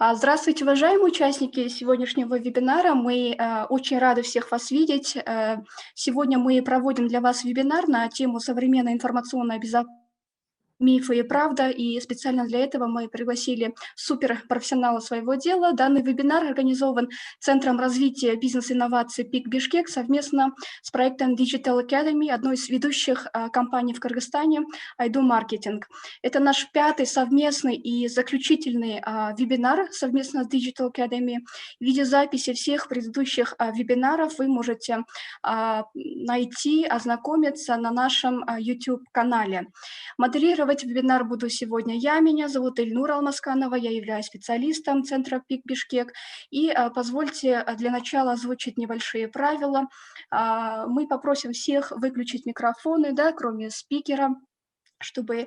Здравствуйте, уважаемые участники сегодняшнего вебинара. Мы очень рады всех вас видеть. Сегодня мы проводим для вас вебинар на тему «Современная информационная безопасность. Мифы и правда», и специально для этого мы пригласили суперпрофессионала своего дела. Данный вебинар организован Центром развития бизнес-инноваций ПИК Бишкек совместно с проектом Digital Academy, одной из ведущих компаний в Кыргызстане, Айду Маркетинг. Это наш 5-й совместный и заключительный вебинар совместно с Digital Academy. В виде записи всех предыдущих вебинаров вы можете найти, ознакомиться на нашем YouTube-канале. Модерировать вебинар буду сегодня я. Меня зовут Эльнура Алмасканова, я являюсь специалистом Центра ПИК Бишкек. И позвольте для начала озвучить небольшие правила. Мы попросим всех выключить микрофоны, кроме спикера, чтобы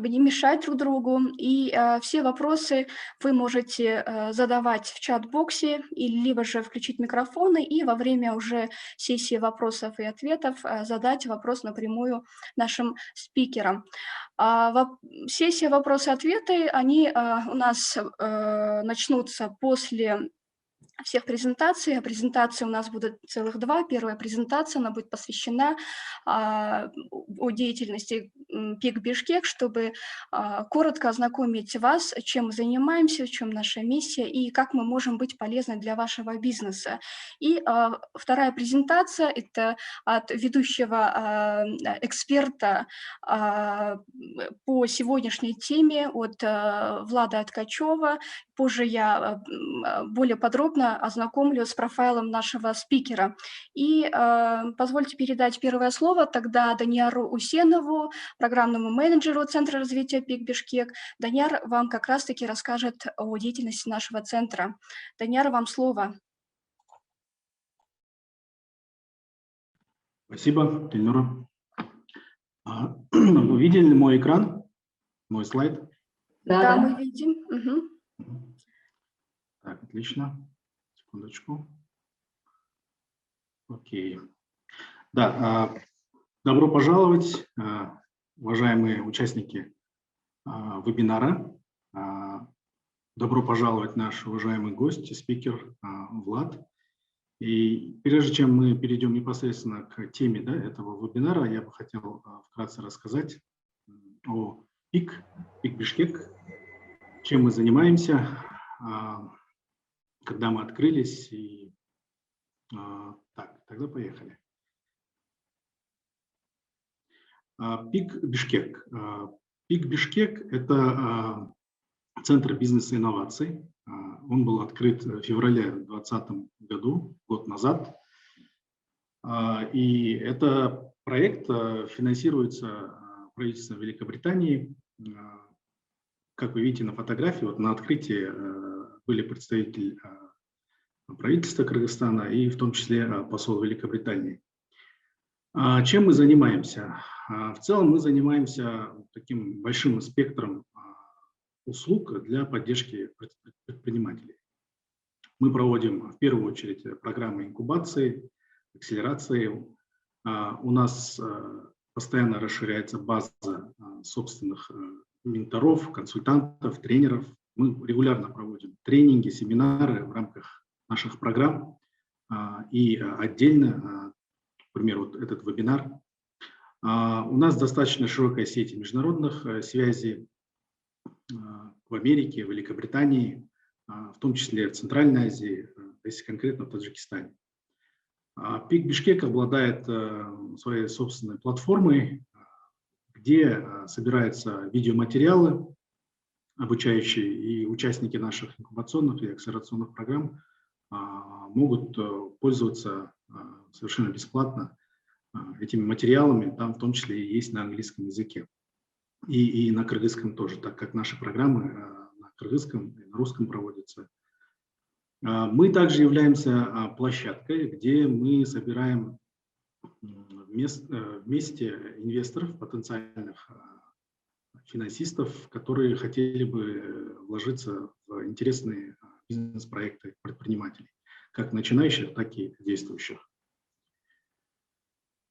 не мешать друг другу. И все вопросы вы можете задавать в чат-боксе, либо же включить микрофоны и во время уже сессии вопросов и ответов задать вопрос напрямую нашим спикерам. Сессия вопросы-ответы, они у нас начнутся после всех презентаций. Презентации у нас будут целых 2. Первая презентация, она будет посвящена о деятельности ПИК Бишкек, чтобы коротко ознакомить вас, чем мы занимаемся, в чем наша миссия и как мы можем быть полезны для вашего бизнеса. И вторая презентация – это от ведущего эксперта по сегодняшней теме, от Влада Ткачева. Позже я более подробно ознакомлю с профайлом нашего спикера. И позвольте передать первое слово тогда Данияру Усенову, программному менеджеру Центра развития ПИК Бишкек. Данияр вам как раз-таки расскажет о деятельности нашего центра. Данияр, вам слово. Спасибо, Эльнура. Вы видели мой экран, мой слайд? Да, мы видим. Угу. Так, отлично. Секундочку. Окей. Да, добро пожаловать, уважаемые участники вебинара. Добро пожаловать наш уважаемый гость, спикер Влад. И прежде чем мы перейдем непосредственно к теме этого вебинара, я бы хотел вкратце рассказать о ПИК Бишкек, чем мы занимаемся, когда мы открылись. И так, тогда поехали. ПИК Бишкек. ПИК Бишкек – это Центр бизнес-инноваций. Он был открыт в феврале 2020 году, год назад. И это проект финансируется правительством Великобритании. Как вы видите на фотографии, вот на открытии были представители правительства Кыргызстана и в том числе посол Великобритании. Чем мы занимаемся? В целом мы занимаемся таким большим спектром услуг для поддержки предпринимателей. Мы проводим в первую очередь программы инкубации, акселерации. У нас постоянно расширяется база собственных менторов, консультантов, тренеров. Мы регулярно проводим тренинги, семинары в рамках наших программ и отдельно, к примеру, вот этот вебинар. У нас достаточно широкая сеть международных связей в Америке, в Великобритании, в том числе в Центральной Азии, если конкретно в Таджикистане. ПИК Бишкек обладает своей собственной платформой, где собираются видеоматериалы обучающие, и участники наших инкубационных и акселерационных программ могут пользоваться совершенно бесплатно этими материалами, там в том числе и есть на английском языке. И на кыргызском тоже, так как наши программы на кыргызском и на русском проводятся. Мы также являемся площадкой, где мы собираем вместе инвесторов, потенциальных финансистов, которые хотели бы вложиться в интересные бизнес-проекты предпринимателей, как начинающих, так и действующих.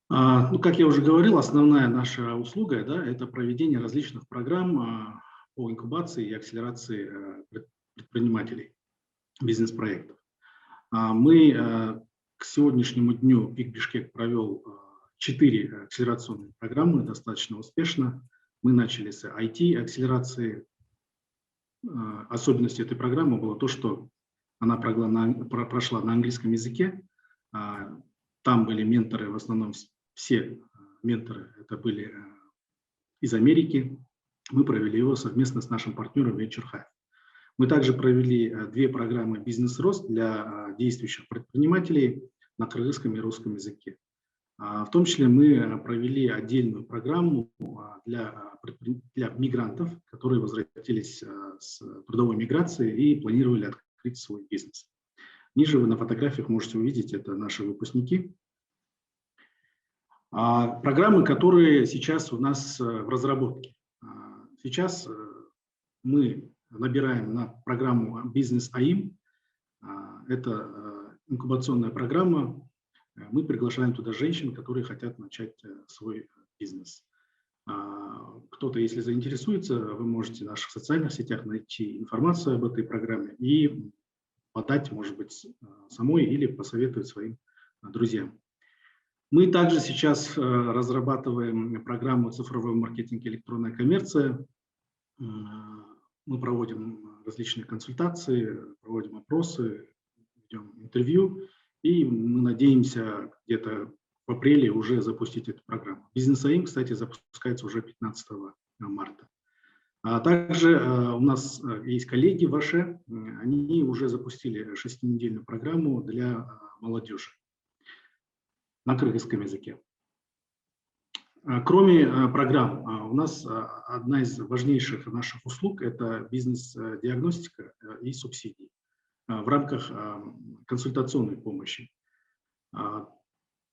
Как я уже говорил, основная наша услуга это проведение различных программ по инкубации и акселерации предпринимателей, бизнес-проектов. Мы к сегодняшнему дню ПИК Бишкек провел 4 акселерационные программы достаточно успешно. Мы начали с IT-акселерации. Особенностью этой программы было то, что она прошла на английском языке. Там были менторы, в основном все менторы это были из Америки. Мы провели его совместно с нашим партнером Venture Hive. Мы также провели 2 программы «Бизнес-рост» для действующих предпринимателей на кыргызском и русском языке. В том числе мы провели отдельную программу для мигрантов, которые возвратились с трудовой миграции и планировали открыть свой бизнес. Ниже вы на фотографиях можете увидеть, это наши выпускники. Программы, которые сейчас у нас в разработке. Сейчас мы набираем на программу «Бизнес АИМ». Это инкубационная программа. Мы приглашаем туда женщин, которые хотят начать свой бизнес. Кто-то, если заинтересуется, вы можете в наших социальных сетях найти информацию об этой программе и подать, может быть, самой или посоветовать своим друзьям. Мы также сейчас разрабатываем программу «Цифровой маркетинг и электронная коммерция». Мы проводим различные консультации, проводим опросы, ведем интервью, и мы надеемся где-то в апреле уже запустить эту программу. Бизнес АИМ, кстати, запускается уже 15 марта. Также у нас есть коллеги ваши, они уже запустили 6-недельную программу для молодежи на кыргызском языке. Кроме программ, у нас одна из важнейших наших услуг – это бизнес-диагностика и субсидии в рамках консультационной помощи.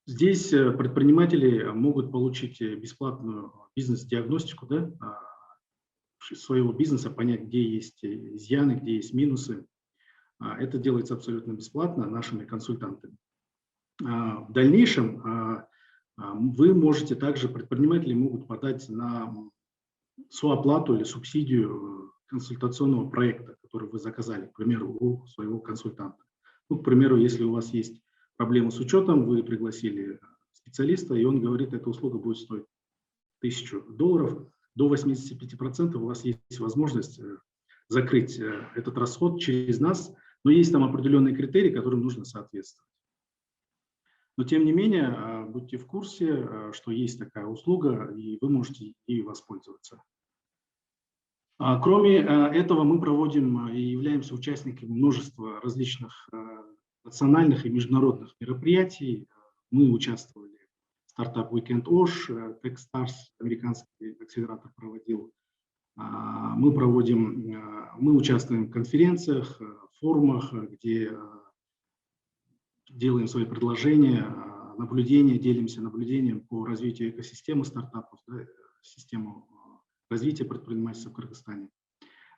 Здесь предприниматели могут получить бесплатную бизнес-диагностику, да, своего бизнеса, понять, где есть изъяны, где есть минусы. Это делается абсолютно бесплатно нашими консультантами. В дальнейшем вы можете также, предприниматели могут подать на сооплату или субсидию консультационного проекта, который вы заказали, к примеру, у своего консультанта. Ну, к примеру, если у вас есть проблемы с учетом, вы пригласили специалиста, и он говорит, эта услуга будет стоить $1000, до 85% у вас есть возможность закрыть этот расход через нас, но есть там определенные критерии, которым нужно соответствовать. Но тем не менее, будьте в курсе, что есть такая услуга, и вы можете ей воспользоваться. Кроме этого, мы проводим и являемся участниками множества различных национальных и международных мероприятий. Мы участвовали в Startup Weekend Osh, Techstars, американский акселератор проводил. Мы участвуем в конференциях, форумах, где делаем свои предложения, наблюдения, делимся наблюдением по развитию экосистемы стартапов, да, систему развития предпринимательства в Кыргызстане.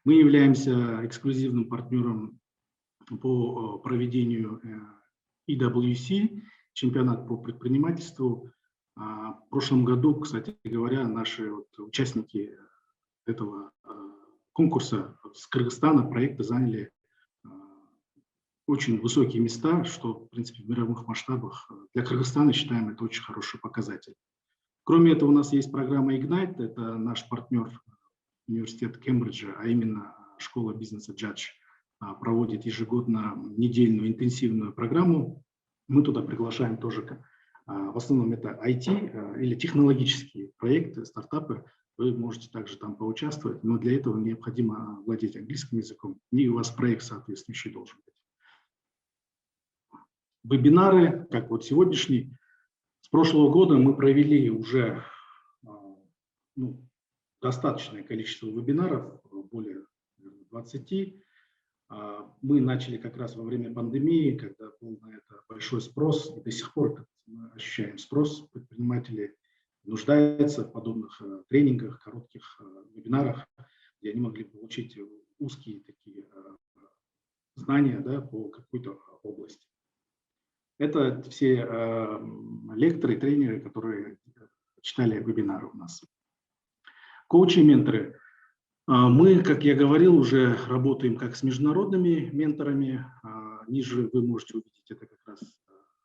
Мы являемся эксклюзивным партнером по проведению EWC, чемпионат по предпринимательству. В прошлом году, кстати говоря, наши участники этого конкурса с Кыргызстана проекта заняли очень высокие места, что, в принципе, в мировых масштабах для Кыргызстана, считаем, это очень хороший показатель. Кроме этого, у нас есть программа Ignite, это наш партнер университет Кембриджа, а именно школа бизнеса Judge, проводит ежегодно недельную интенсивную программу. Мы туда приглашаем тоже, в основном это IT или технологические проекты, стартапы. Вы можете также там поучаствовать, но для этого необходимо владеть английским языком, и у вас проект соответствующий должен быть. Вебинары, как вот сегодняшний, с прошлого года мы провели уже достаточное количество вебинаров, более 20. Мы начали как раз во время пандемии, когда был на это большой спрос, и до сих пор мы ощущаем спрос. Предприниматели нуждаются в подобных тренингах, коротких вебинарах, где они могли получить узкие такие знания, да, по какой-то области. Это все лекторы, тренеры, которые читали вебинары у нас. Коучи и менторы. Мы, как я говорил, уже работаем как с международными менторами. Ниже вы можете увидеть, это как раз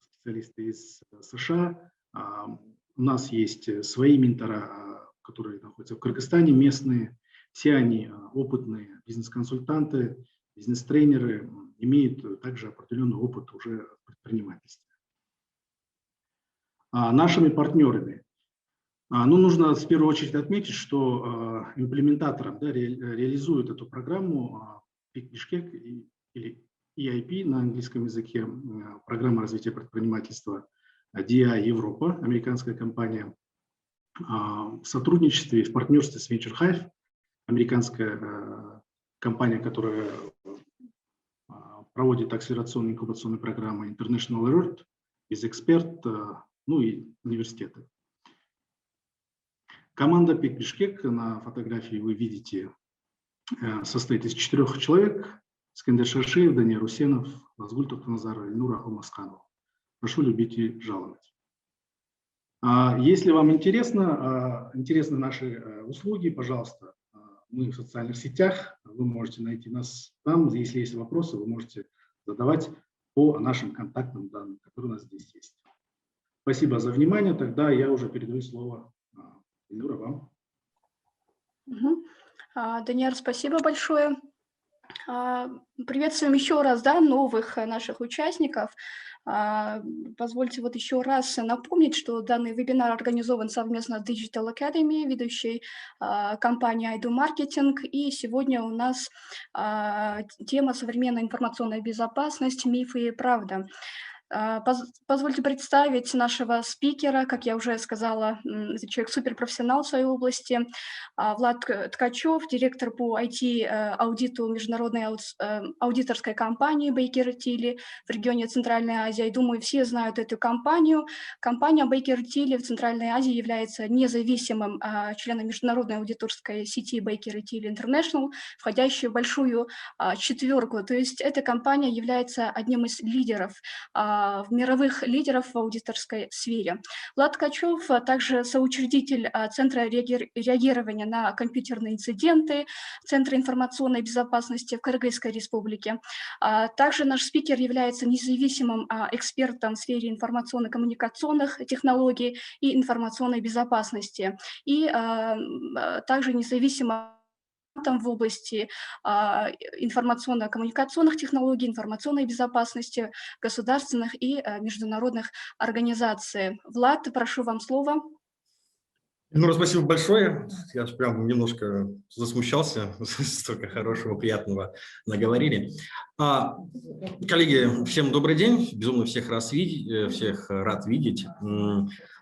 специалисты из США. У нас есть свои ментора, которые находятся в Кыргызстане, местные. Все они опытные бизнес-консультанты, бизнес-тренеры, имеют также определенный опыт уже в предпринимательстве. Нашими партнерами. Нужно в первую очередь отметить, что имплементатором, реализует эту программу ПИК Бишкек или EIP на английском языке, программа развития предпринимательства DI Европа, американская компания, в сотрудничестве и в партнерстве с Venture Hive, американская компания, которая проводит акселерационные инкубационные программы International Alert, BizExpert, и университеты. Команда ПИК Бишкек на фотографии вы видите состоит из 4 человек: Скандер Шаршиев, Даниил Русенов, Лазгуль Токтаназар, Ильнур Ахмасканов. Прошу любить и жаловать. Если вам интересны наши услуги, пожалуйста, мы в социальных сетях, вы можете найти нас там. Если есть вопросы, вы можете задавать по нашим контактным данным, которые у нас здесь есть. Спасибо за внимание. Тогда я уже передаю слово Ильнура вам. Даниил, спасибо большое. Приветствуем еще раз новых наших участников. Позвольте еще раз напомнить, что данный вебинар организован совместно с Digital Academy, ведущей компанией iDo Marketing. И сегодня у нас тема «Современная информационная безопасность. Мифы и правда». Позвольте представить нашего спикера. Как я уже сказала, это человек суперпрофессионал в своей области. Влад Ткачев, директор по IT-аудиту международной аудиторской компании Baker Tilly в регионе Центральной Азии. Я думаю, все знают эту компанию. Компания Baker Tilly в Центральной Азии является независимым членом международной аудиторской сети Baker Tilly International, входящей в большую четверку. То есть эта компания является одним из лидеров, мировых лидеров в аудиторской сфере. Влад Ткачев также соучредитель Центра реагирования на компьютерные инциденты, Центра информационной безопасности в Кыргызской республике. Также наш спикер является независимым экспертом в сфере информационно-коммуникационных технологий и информационной безопасности. И также независимым в области информационно-коммуникационных технологий, информационной безопасности, государственных и международных организаций. Влад, прошу вам слово. Спасибо большое. Я же прям немножко засмущался, столько хорошего, приятного наговорили. Коллеги, всем добрый день. Безумно всех рад видеть.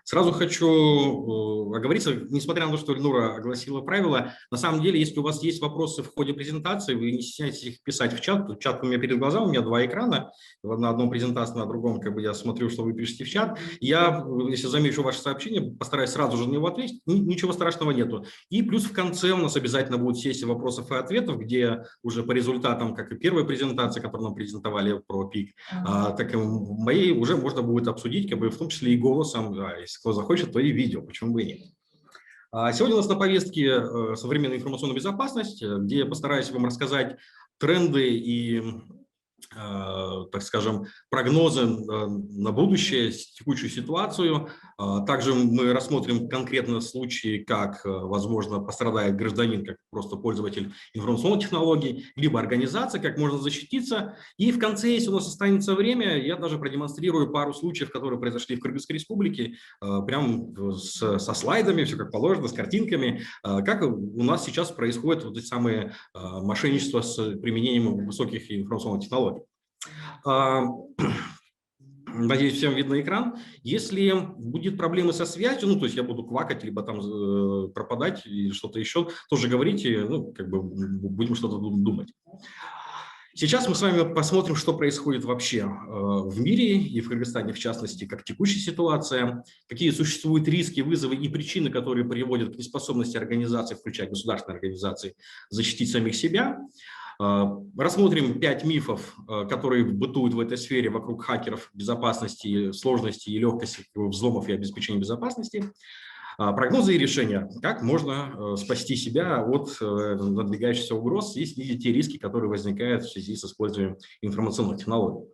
Сразу хочу оговориться, несмотря на то, что Ильнура огласила правила, на самом деле, если у вас есть вопросы в ходе презентации, вы не стесняйтесь их писать в чат. Чат у меня перед глазами, у меня 2 экрана. На одном презентации, на другом я смотрю, что вы пишете в чат. Я, если замечу ваше сообщение, постараюсь сразу же на него ответить. Ничего страшного нету. И плюс в конце у нас обязательно будет сессия вопросов и ответов, где уже по результатам, как и первой презентации, которую нам презентовали про ПИК, так и моей, уже можно будет обсудить, в том числе и голосом. Если кто захочет, то и видео, почему бы и нет. Сегодня у нас на повестке современная информационная безопасность, где я постараюсь вам рассказать тренды и, так скажем, прогнозы на будущее, текущую ситуацию. Также мы рассмотрим конкретно случаи, как, возможно, пострадает гражданин, как просто пользователь информационных технологий, либо организация, как можно защититься. И в конце, если у нас останется время, я даже продемонстрирую пару случаев, которые произошли в Кыргызской республике, прям со слайдами, все как положено, с картинками, как у нас сейчас происходит вот эти самые мошенничества с применением высоких информационных технологий. Надеюсь, всем видно экран. Если будет проблемы со связью, то есть я буду квакать, либо там пропадать или что-то еще, тоже говорите, будем что-то думать. Сейчас мы с вами посмотрим, что происходит вообще в мире и в Кыргызстане, в частности, как текущая ситуация, какие существуют риски, вызовы и причины, которые приводят к неспособности организаций, включая государственные организации, защитить самих себя. Рассмотрим 5 мифов, которые бытуют в этой сфере вокруг хакеров, безопасности, сложности и легкости взломов и обеспечения безопасности. Прогнозы и решения. Как можно спасти себя от надвигающихся угроз и снизить те риски, которые возникают в связи с использованием информационных технологий.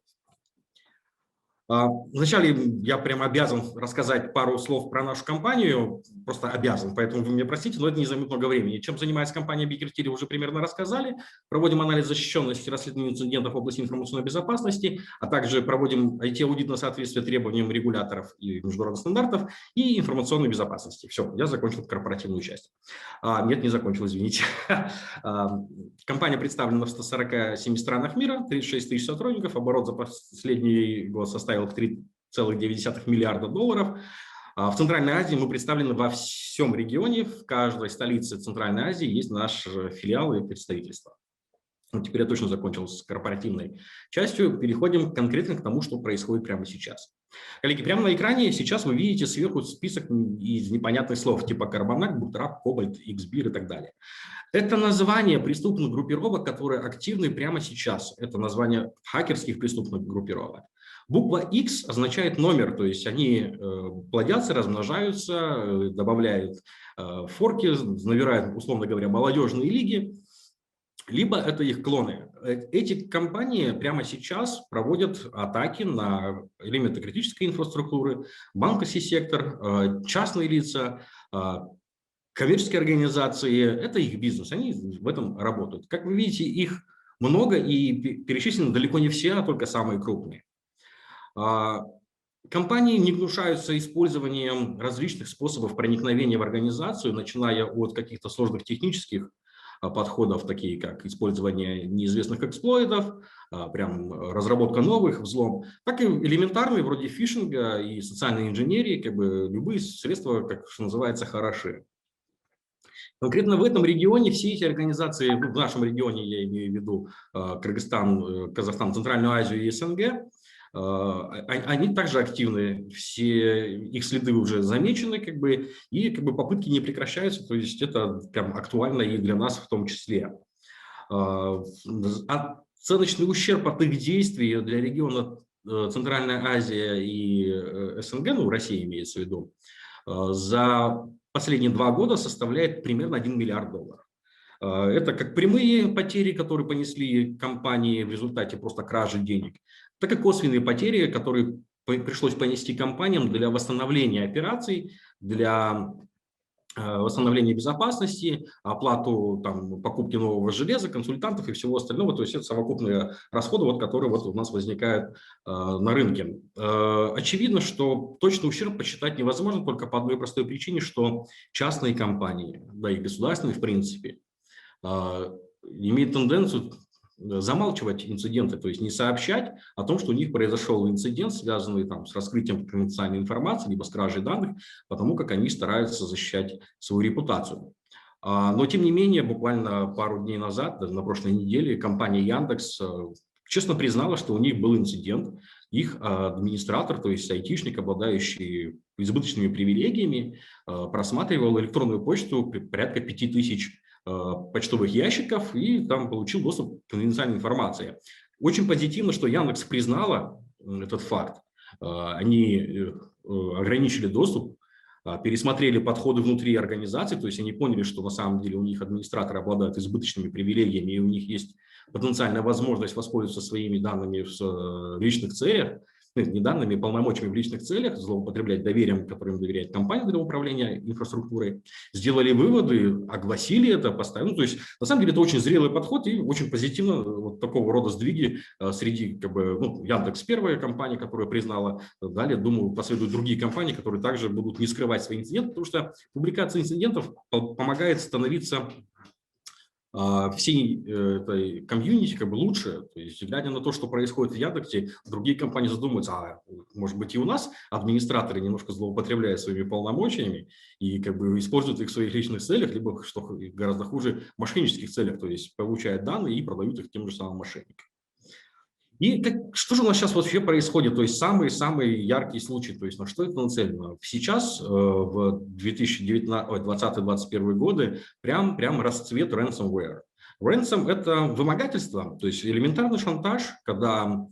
Вначале я прям обязан рассказать пару слов про нашу компанию, просто обязан, поэтому вы меня простите, но это не займет много времени. Чем занимается компания Baker Tilly, уже примерно рассказали. Проводим анализ защищенности и расследования инцидентов в области информационной безопасности, а также проводим IT-аудит на соответствие требованиям регуляторов и международных стандартов и информационной безопасности. Все, я закончил корпоративную часть. Нет, не закончил, извините. Компания представлена в 147 странах мира, 36 тысяч сотрудников, оборот за последний год составил 3,9 миллиарда долларов. В Центральной Азии мы представлены во всем регионе, в каждой столице Центральной Азии есть наш филиал и представительство. Вот теперь я точно закончил с корпоративной частью. Переходим конкретно к тому, что происходит прямо сейчас. Коллеги, прямо на экране сейчас вы видите сверху список из непонятных слов типа Карбонак, Бутрап, Кобальт, Xbir и так далее. Это название преступных группировок, которые активны прямо сейчас. Это название хакерских преступных группировок. Буква X означает номер, то есть они плодятся, размножаются, добавляют форки, набирают, условно говоря, молодежные лиги, либо это их клоны. Эти компании прямо сейчас проводят атаки на элементы критической инфраструктуры, банковский сектор, частные лица, коммерческие организации. Это их бизнес, они в этом работают. Как вы видите, их много и перечислены далеко не все, а только самые крупные. Компании не гнушаются использованием различных способов проникновения в организацию, начиная от каких-то сложных технических подходов, такие как использование неизвестных эксплойтов, прям разработка новых, взлом, так и элементарные, вроде фишинга и социальной инженерии, как бы любые средства, как что называется, хороши. Конкретно в этом регионе все эти организации, в нашем регионе я имею в виду Кыргызстан, Казахстан, Центральную Азию и СНГ, они также активны, все их следы уже замечены, и попытки не прекращаются, то есть это прям актуально и для нас в том числе. Оценочный ущерб от их действий для региона Центральная Азия и СНГ, ну, Россия имеется в виду, за последние 2 года составляет примерно 1 миллиард долларов. Это как прямые потери, которые понесли компании в результате просто кражи денег, так и косвенные потери, которые пришлось понести компаниям для восстановления операций, для восстановления безопасности, оплату покупки нового железа, консультантов и всего остального. То есть это совокупные расходы, которые у нас возникают на рынке. Очевидно, что точный ущерб посчитать невозможно только по одной простой причине, что частные компании, да и государственные в принципе, имеют тенденцию замалчивать инциденты, то есть не сообщать о том, что у них произошел инцидент, связанный с раскрытием конфиденциальной информации, либо с кражей данных, потому как они стараются защищать свою репутацию. Но, тем не менее, буквально пару дней назад, даже на прошлой неделе, компания Яндекс честно признала, что у них был инцидент. Их администратор, то есть айтишник, обладающий избыточными привилегиями, просматривал электронную почту порядка 5000 почтовых ящиков и там получил доступ к конфиденциальной информации. Очень позитивно, что Яндекс признала этот факт. Они ограничили доступ, пересмотрели подходы внутри организации, то есть они поняли, что на самом деле у них администраторы обладают избыточными привилегиями, и у них есть потенциальная возможность воспользоваться своими данными в личных целях, не данными, полномочиями в личных целях, злоупотреблять доверием, которым доверяет компания для управления инфраструктурой, сделали выводы, огласили это, поставили. То есть, на самом деле, это очень зрелый подход и очень позитивно такого рода сдвиги среди, Яндекс первая компания, которая признала, далее, думаю, последуют другие компании, которые также будут не скрывать свои инциденты, потому что публикация инцидентов помогает становиться всей этой комьюнити лучше. То есть, глядя на то, что происходит в Яндексе, другие компании задумаются, может быть, и у нас администраторы немножко злоупотребляют своими полномочиями и используют их в своих личных целях, либо, что гораздо хуже, в мошеннических целях, то есть получают данные и продают их тем же самым мошенникам. И что же у нас сейчас вообще происходит? То есть самый яркий случай, то есть на что это нацелено? Сейчас, в 2020-2021 годы, прям расцвет ransomware. Ransom – это вымогательство, то есть элементарный шантаж, когда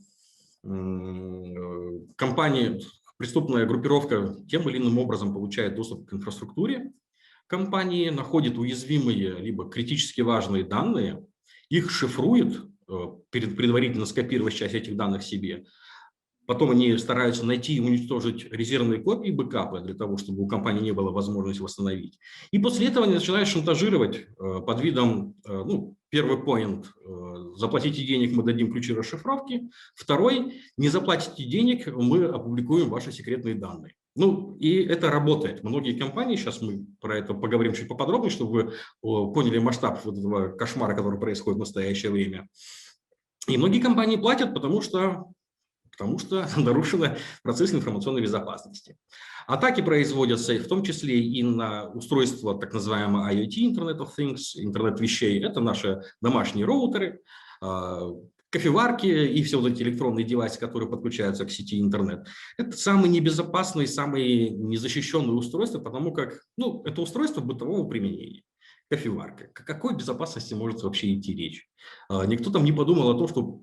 компании преступная группировка тем или иным образом получает доступ к инфраструктуре компании, находит уязвимые либо критически важные данные, их шифрует, предварительно скопировав часть этих данных себе. Потом они стараются найти и уничтожить резервные копии бэкапа для того, чтобы у компании не было возможности восстановить. И после этого они начинают шантажировать под видом, ну, первый поинт, заплатите денег, мы дадим ключи расшифровки. Второй, не заплатите денег, мы опубликуем ваши секретные данные. Ну, и это работает. Многие компании, сейчас мы про это поговорим чуть поподробнее, чтобы вы поняли масштаб вот этого кошмара, который происходит в настоящее время. И многие компании платят, потому что нарушен процесс информационной безопасности. Атаки производятся в том числе и на устройства так называемого IoT, Internet of Things, интернет вещей. Это наши домашние роутеры, кофеварки и все вот эти электронные девайсы, которые подключаются к сети интернет. Это самые небезопасные, самые незащищенные устройства, потому как, ну, это устройство бытового применения. Кофеварка. О какой безопасности может вообще идти речь? Никто там не подумал о том, что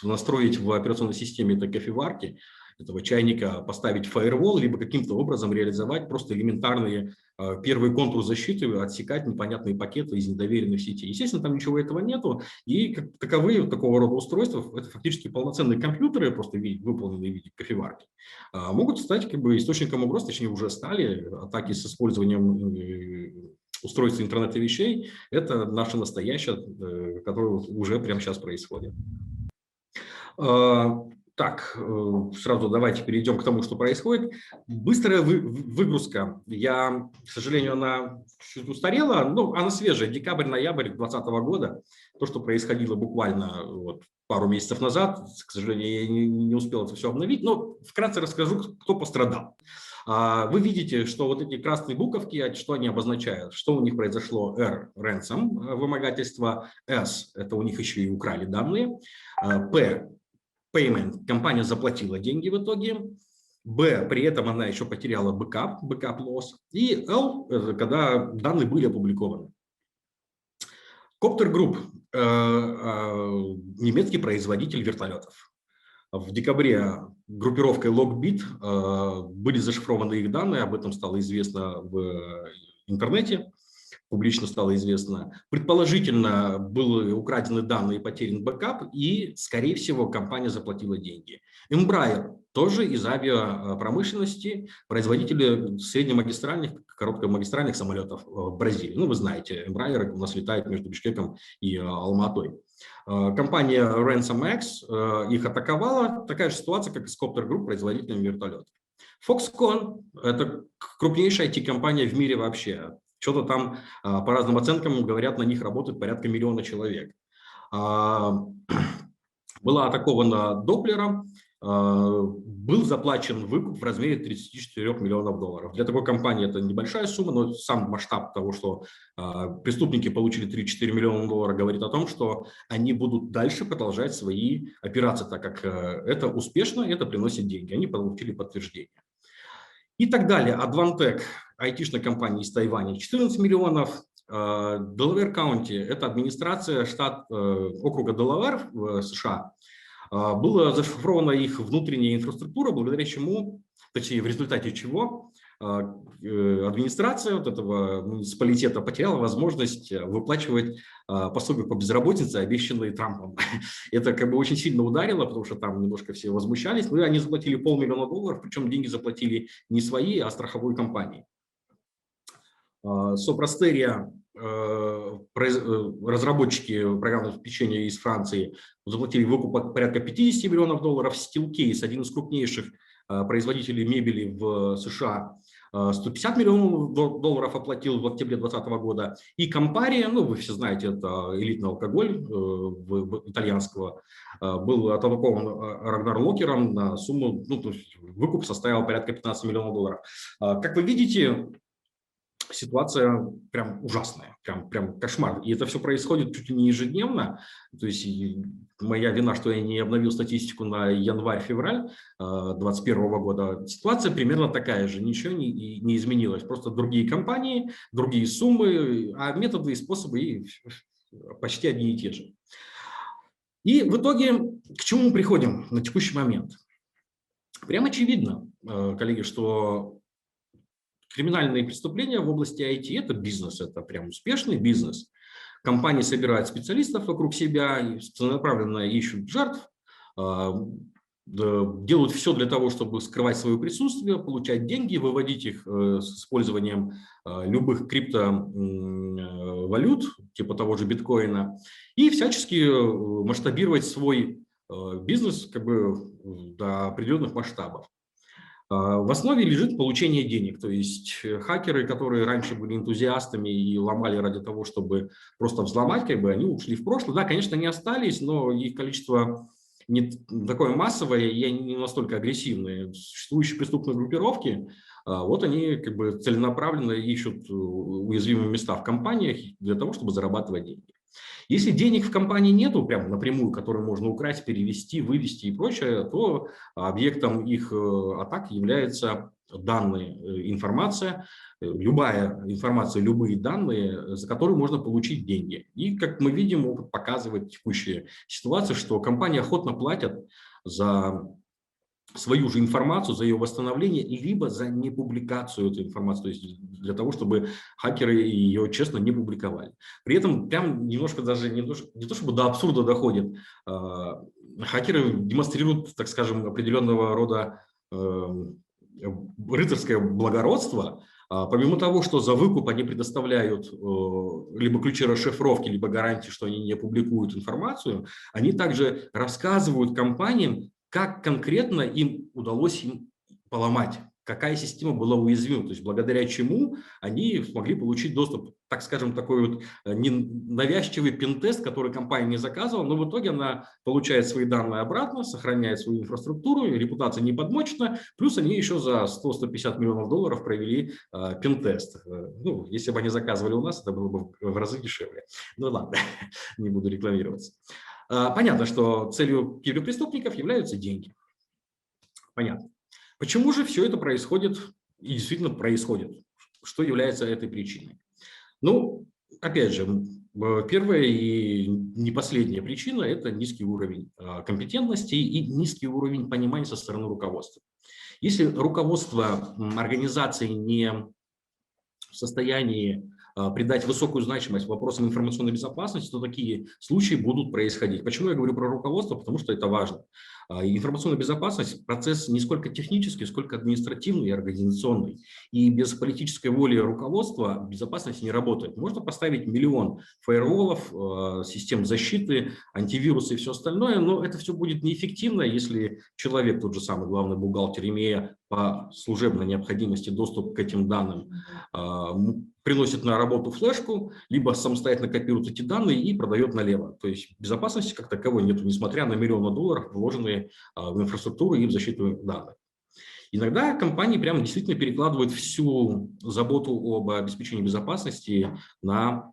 настроить в операционной системе этой кофеварки, этого чайника, поставить фаервол, либо каким-то образом реализовать просто элементарные первый контур защиты, отсекать непонятные пакеты из недоверенных сетей. Естественно, там ничего этого нету, и как таковые такого рода устройства, это фактически полноценные компьютеры, просто выполненные в виде кофеварки, могут стать как бы источником угроз, точнее уже стали. Атаки с использованием устройств интернета вещей – это наше настоящее, которое уже прямо сейчас происходит. Так, сразу давайте перейдем к тому, что происходит. Быстрая выгрузка. К сожалению, она чуть устарела, но она свежая. Декабрь-ноябрь 2020 года. То, что происходило буквально вот пару месяцев назад. К сожалению, я не успел это все обновить, но вкратце расскажу, кто пострадал. Вы видите, что вот эти красные буковки, что они обозначают? Что у них произошло? R – ransom, вымогательство. S – это у них еще и украли данные. P – payment, компания заплатила деньги в итоге. B – при этом она еще потеряла backup loss. И L – это когда данные были опубликованы. Copter Group – немецкий производитель вертолетов. В декабре группировкой Lockbit были зашифрованы их данные, об этом стало известно в интернете, публично стало известно. Предположительно, были украдены данные и потерян бэкап, и, скорее всего, компания заплатила деньги. Embraer тоже из авиапромышленности, производители среднемагистральных, короткомагистральных самолетов в Бразилии. Ну, вы знаете, Embraer у нас летает между Бишкеком и Алматой. Компания RansomX их атаковала. Такая же ситуация, как и с Copter Group, производителем вертолетов. Foxconn – это крупнейшая IT-компания в мире вообще. Что-то там, по разным оценкам, говорят, на них работает порядка 1 миллиона человек. Была атакована Доплером, был заплачен выкуп в размере 34 миллионов долларов. Для такой компании это небольшая сумма, но сам масштаб того, что преступники получили 34 миллиона долларов, говорит о том, что они будут дальше продолжать свои операции, так как это успешно, это приносит деньги. Они получили подтверждение. И так далее. Advantech, айтишная компания из Тайваня, 14 миллионов. Делавэр Каунти – это администрация штат округа Делавэр в США. Была зашифрована их внутренняя инфраструктура, благодаря чему, точнее, в результате чего администрация вот этого муниципалитета потеряла возможность выплачивать пособия по безработице, обещанные Трампом. Это как бы очень сильно ударило, потому что там немножко все возмущались. Но они заплатили $500 000, причем деньги заплатили не свои, а страховой компании. Сопрастерия, разработчики программного обеспечения из Франции, заплатили выкуп порядка $50 миллионов. Steelcase, один из крупнейших производителей мебели в США, $150 миллионов оплатил в октябре 2020 года. И Campari, ну вы все знаете, это элитный алкоголь итальянского, был атакован Рагнар Локером на сумму, ну, то есть выкуп составил порядка $15 миллионов. Как вы видите, ситуация прям ужасная, прям кошмар. И это все происходит чуть ли не ежедневно. То есть моя вина, что я не обновил статистику на январь-февраль 2021 года. Ситуация примерно такая же, ничего не изменилось. Просто другие компании, другие суммы, а методы и способы почти одни и те же. И в итоге к чему мы приходим на текущий момент? Прям очевидно. коллеги, что криминальные преступления в области IT – это бизнес, это прям успешный бизнес. Компании собирают специалистов вокруг себя, целенаправленно ищут жертв, делают все для того, чтобы скрывать свое присутствие, получать деньги, выводить их с использованием любых криптовалют, типа того же биткоина, и всячески масштабировать свой бизнес как бы до определенных масштабов. В основе лежит получение денег, то есть хакеры, которые раньше были энтузиастами и ломали ради того, чтобы просто взломать, как бы они ушли в прошлое. Да, конечно, не остались, но их количество не такое массовое и они не настолько агрессивные. Существующие преступные группировки, вот они как бы целенаправленно ищут уязвимые места в компаниях для того, чтобы зарабатывать деньги. Если денег в компании нету, прям напрямую, которые можно украсть, перевести, вывести и прочее, то объектом их атак является данные, информация, любая информация, любые данные, за которые можно получить деньги. И, как мы видим, опыт показывает текущая ситуация, что компании охотно платят за свою же информацию, за ее восстановление, либо за непубликацию этой информации, то есть для того, чтобы хакеры ее честно не публиковали. При этом прям немножко даже не то чтобы до абсурда доходит, хакеры демонстрируют, так скажем, определенного рода рыцарское благородство. Помимо того, что за выкуп они предоставляют либо ключи расшифровки, либо гарантии, что они не публикуют информацию, они также рассказывают компаниям, как конкретно им удалось им поломать, какая система была уязвима, то есть благодаря чему они смогли получить доступ, так скажем, такой вот ненавязчивый пентест, который компания не заказывала, но в итоге она получает свои данные обратно, сохраняет свою инфраструктуру, репутация не подмочена, плюс они еще за 100-150 миллионов долларов провели пентест. Ну, если бы они заказывали у нас, это было бы в разы дешевле. Ну ладно, не буду рекламироваться. Понятно, что целью киберпреступников являются деньги. Понятно. Почему же все это происходит и действительно происходит? Что является этой причиной? Ну, опять же, первая и не последняя причина – это низкий уровень компетентности и низкий уровень понимания со стороны руководства. Если руководство организации не в состоянии придать высокую значимость вопросам информационной безопасности, то такие случаи будут происходить. Почему я говорю про руководство? Потому что это важно. Информационная безопасность – процесс не сколько технический, сколько административный и организационный. И без политической воли руководства безопасность не работает. Можно поставить миллион фаерволов, систем защиты, антивирусы и все остальное, но это все будет неэффективно, если человек, тот же самый главный бухгалтер, имея по служебной необходимости доступ к этим данным, приносит на работу флешку, либо самостоятельно копирует эти данные и продает налево. То есть безопасности как таковой нет, несмотря на миллионы долларов, вложенные в инфраструктуру и в защиту данных. Иногда компании прямо действительно перекладывают всю заботу об обеспечении безопасности на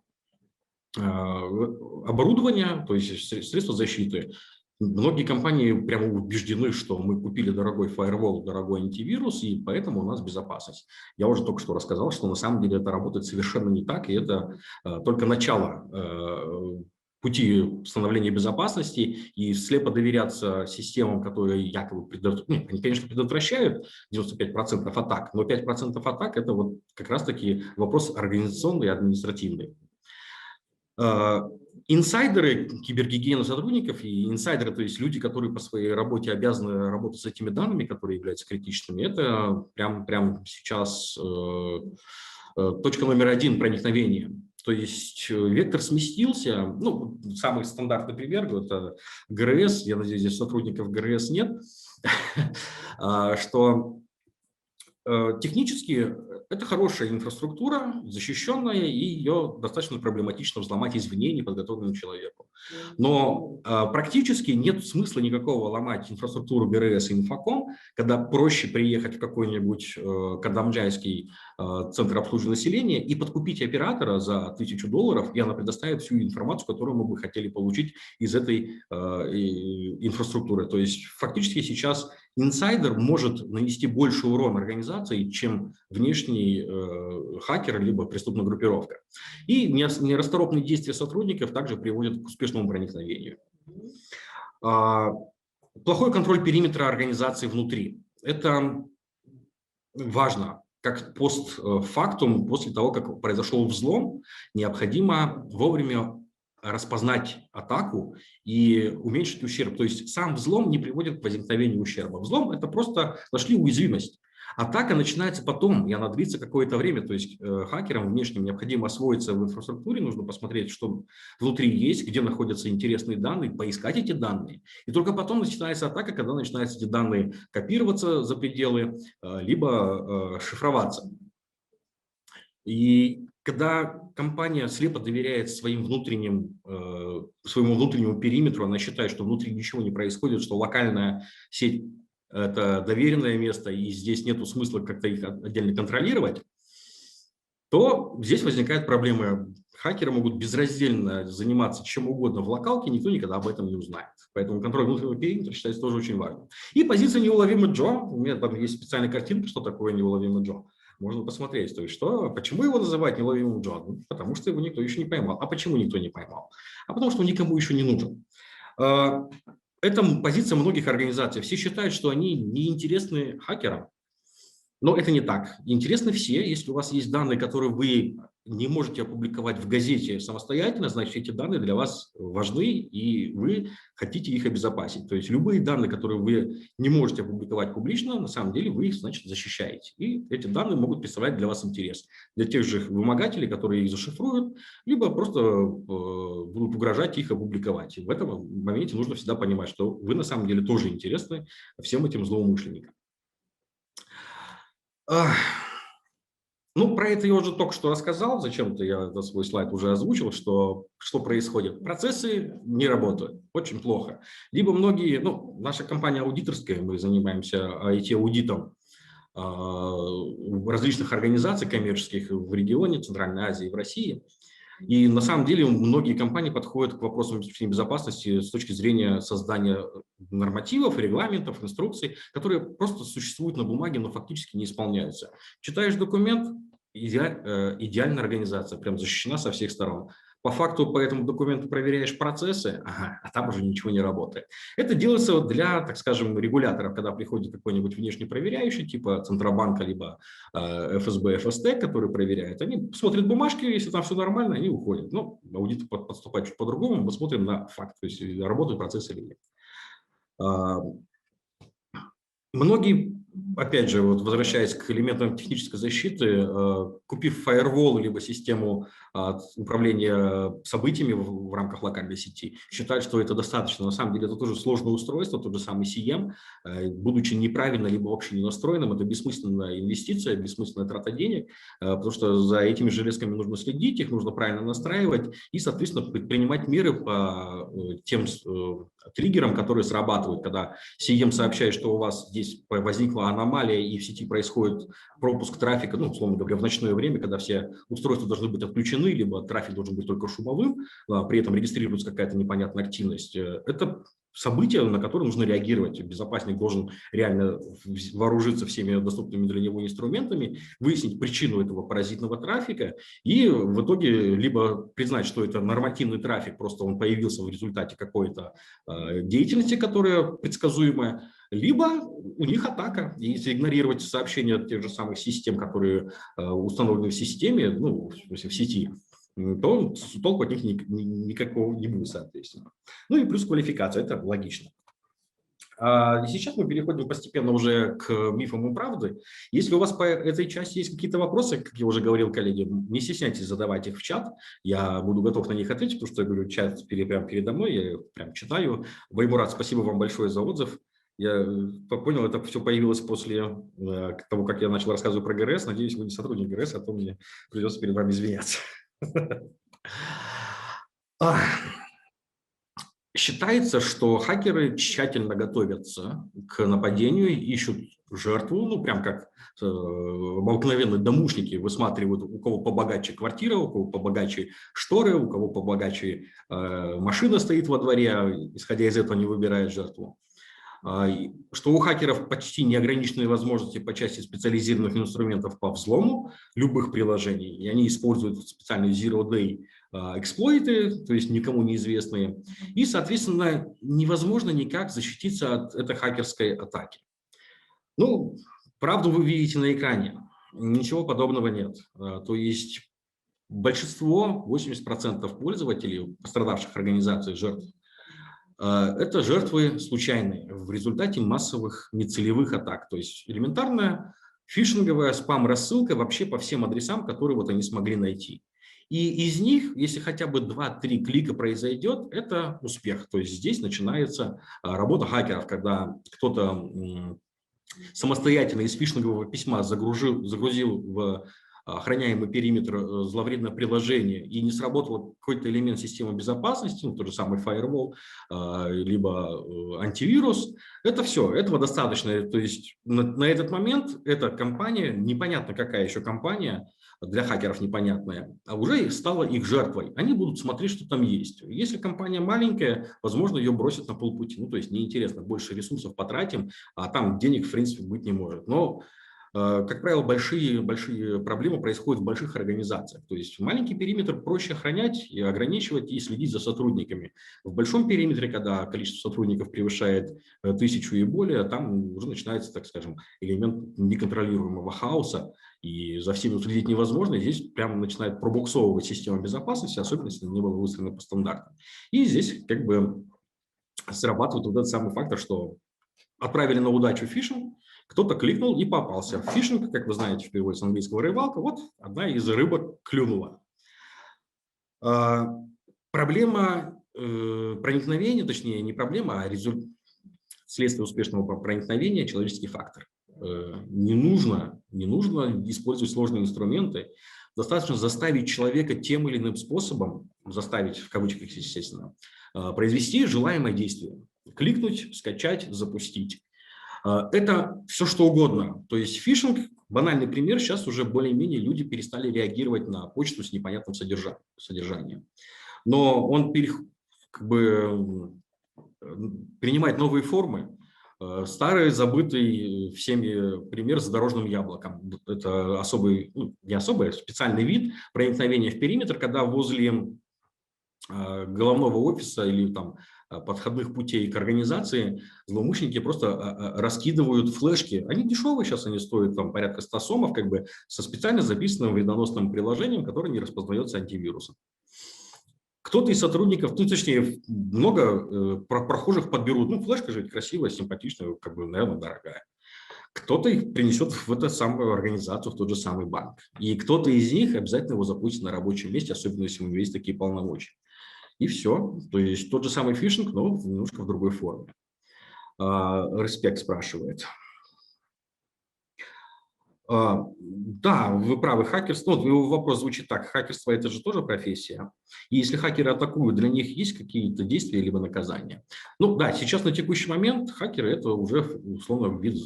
оборудование, то есть средства защиты. Многие компании прямо убеждены, что мы купили дорогой фаервол, дорогой антивирус, и поэтому у нас безопасность. Я уже только что рассказал, что на самом деле это работает совершенно не так, и это только начало пути становления безопасности, и слепо доверяться системам, которые якобы они, конечно, предотвращают 95% атак, но 5% атак – это вот как раз-таки вопрос организационный и административный. Инсайдеры кибергигиены сотрудников и инсайдеры, то есть люди, которые по своей работе обязаны работать с этими данными, которые являются критичными, это прям сейчас точка номер один проникновения. То есть вектор сместился, ну, самый стандартный пример, это ГРС, я надеюсь, здесь сотрудников ГРС нет, что технически это хорошая инфраструктура, защищенная, и ее достаточно проблематично взломать извне неподготовленному человеку. Но практически нет смысла никакого ломать инфраструктуру ГРС и Инфоком, когда проще приехать в какой-нибудь кадамджайский центр обслуживания населения и подкупить оператора за $1000, и она предоставит всю информацию, которую мы бы хотели получить из этой инфраструктуры. То есть фактически сейчас инсайдер может нанести больше урона организации, чем внешний хакер либо преступная группировка. И нерасторопные действия сотрудников также приводят к успешному проникновению. Плохой контроль периметра организации внутри. Это важно, как постфактум, после того, как произошел взлом, необходимо вовремя распознать атаку и уменьшить ущерб. То есть сам взлом не приводит к возникновению ущерба. Взлом – это просто нашли уязвимость. Атака начинается потом, и она длится какое-то время. То есть хакерам внешним необходимо освоиться в инфраструктуре, нужно посмотреть, что внутри есть, где находятся интересные данные, поискать эти данные. И только потом начинается атака, когда начинаются эти данные копироваться за пределы, либо шифроваться. И когда компания слепо доверяет своему внутреннему периметру, она считает, что внутри ничего не происходит, что локальная сеть – это доверенное место, и здесь нет смысла как-то их отдельно контролировать, то здесь возникают проблемы. Хакеры могут безраздельно заниматься чем угодно в локалке, никто никогда об этом не узнает. Поэтому контроль внутреннего периметра считается тоже очень важным. И позиция неуловимый Джо. У меня там есть специальная картинка, что такое неуловимый Джо. Можно посмотреть, то есть почему его называют неуловимым Джо? Ну, потому что его никто еще не поймал. А почему никто не поймал? А потому что он никому еще не нужен. Это позиция многих организаций. Все считают, что они неинтересны хакерам. Но это не так. Интересны все. Если у вас есть данные, которые вы не можете опубликовать в газете самостоятельно, значит, эти данные для вас важны, и вы хотите их обезопасить. То есть любые данные, которые вы не можете опубликовать публично, на самом деле вы их, значит, защищаете. И эти данные могут представлять для вас интерес. Для тех же вымогателей, которые их зашифруют, либо просто будут угрожать их опубликовать. И в этом моменте нужно всегда понимать, что вы на самом деле тоже интересны всем этим злоумышленникам. Ну, про это я уже только что рассказал, зачем-то я свой слайд уже озвучил, что происходит. Процессы не работают, очень плохо. Либо многие, наша компания аудиторская, мы занимаемся IT-аудитом различных организаций коммерческих в регионе, Центральной Азии и в России. И на самом деле многие компании подходят к вопросам обеспечения безопасности с точки зрения создания нормативов, регламентов, инструкций, которые просто существуют на бумаге, но фактически не исполняются. Читаешь документ, идеальная организация, прям защищена со всех сторон. По факту по этому документу проверяешь процессы, а там уже ничего не работает. Это делается для, так скажем, регуляторов, когда приходит какой-нибудь внешний проверяющий, типа Центробанка, либо ФСБ, ФСТ, который проверяет. Они смотрят бумажки, если там все нормально, они уходят. Но аудит подступает чуть по-другому, мы смотрим на факт, то есть работают процессы или нет. Многие, опять же, возвращаясь к элементам технической защиты, купив фаервол либо систему управления событиями в рамках локальной сети, считают, что это достаточно. На самом деле это тоже сложное устройство, тот же самый CM, будучи неправильно либо вообще не настроенным, это бессмысленная инвестиция, бессмысленная трата денег, потому что за этими железками нужно следить, их нужно правильно настраивать и, соответственно, предпринимать меры по тем триггерам, которые срабатывают, когда CM сообщает, что у вас здесь возникла аномалия и в сети происходит пропуск трафика, условно говоря, в ночное время, когда все устройства должны быть отключены, либо трафик должен быть только шумовым, при этом регистрируется какая-то непонятная активность. Это событие, на которое нужно реагировать. Безопасник должен реально вооружиться всеми доступными для него инструментами, выяснить причину этого паразитного трафика и в итоге либо признать, что это нормативный трафик, просто он появился в результате какой-то деятельности, которая предсказуемая, либо у них атака. И если игнорировать сообщения тех же самых систем, которые установлены в системе, в сети, то толку от них никакого не будет, соответственно. И плюс квалификация, это логично. И сейчас мы переходим постепенно уже к мифам и правды. Если у вас по этой части есть какие-то вопросы, как я уже говорил, коллеги, не стесняйтесь задавать их в чат. Я буду готов на них ответить, потому что, я говорю, чат прямо передо мной, я прям читаю. Баймурат, спасибо вам большое за отзыв. Я понял, это все появилось после того, как я начал рассказывать про ГРС. Надеюсь, вы не сотрудник ГРС, а то мне придется перед вами извиняться. Считается, что хакеры тщательно готовятся к нападению, ищут жертву, прям как обыкновенные домушники высматривают, у кого побогаче квартира, у кого побогаче шторы, у кого побогаче машина стоит во дворе, исходя из этого они выбирают жертву. Что у хакеров почти неограниченные возможности по части специализированных инструментов по взлому любых приложений, и они используют специальные zero-day эксплойты, то есть никому неизвестные, и, соответственно, невозможно никак защититься от этой хакерской атаки. Правду вы видите на экране. Ничего подобного нет. То есть большинство, 80% пользователей, пострадавших организаций, жертв, это жертвы случайные в результате массовых нецелевых атак. То есть элементарная фишинговая спам-рассылка вообще по всем адресам, которые вот они смогли найти. И из них, если хотя бы 2-3 клика произойдет, это успех. То есть здесь начинается работа хакеров, когда кто-то самостоятельно из фишингового письма загрузил в охраняемый периметр зловредное приложение и не сработал какой-то элемент системы безопасности, ну, тот же самый firewall, либо антивирус, это все, этого достаточно. То есть на этот момент эта компания, непонятно какая еще компания, для хакеров непонятная, а уже стала их жертвой. Они будут смотреть, что там есть. Если компания маленькая, возможно, ее бросят на полпути. Ну, то есть неинтересно, больше ресурсов потратим, а там денег, в принципе, быть не может. Но как правило, большие проблемы происходят в больших организациях. То есть маленький периметр проще охранять и ограничивать и следить за сотрудниками. В большом периметре, когда количество сотрудников превышает 1000 и более, там уже начинается, так скажем, элемент неконтролируемого хаоса, и за всеми уследить невозможно. Здесь прямо начинает пробуксовывать система безопасности, особенно если не было выстроено по стандартам. И здесь как бы срабатывает вот этот самый фактор, что отправили на удачу фишинг, кто-то кликнул и попался. Фишинг, как вы знаете, в переводе с английского рыбалка, вот одна из рыбок клюнула. Проблема проникновения, точнее не проблема, а следствие успешного проникновения – человеческий фактор. Не нужно использовать сложные инструменты. Достаточно заставить человека тем или иным способом, заставить в кавычках, естественно, произвести желаемое действие. Кликнуть, скачать, запустить. Это все что угодно. То есть фишинг, банальный пример, сейчас уже более-менее люди перестали реагировать на почту с непонятным содержанием. Но он принимает новые формы. Старый, забытый всеми пример с дорожным яблоком. Это особый, не особый, а специальный вид проникновения в периметр, когда возле головного офиса или там подходных путей к организации злоумышленники просто раскидывают флешки. Они дешевые сейчас, они стоят там порядка 100 сомов, как бы со специально записанным вредоносным приложением, которое не распознается антивирусом. Кто-то из сотрудников, точнее, много прохожих подберут. Ну, флешка же красивая, симпатичная, как бы, наверное, дорогая. Кто-то их принесет в эту самую организацию, в тот же самый банк. И кто-то из них обязательно его запустит на рабочем месте, особенно если у него есть такие полномочия. И все. То есть тот же самый фишинг, но немножко в другой форме. Респект спрашивает. Да, вы правы, хакерство, его вопрос звучит так, хакерство – это же тоже профессия, и если хакеры атакуют, для них есть какие-то действия либо наказания? Ну да, сейчас на текущий момент хакеры – это уже условно вид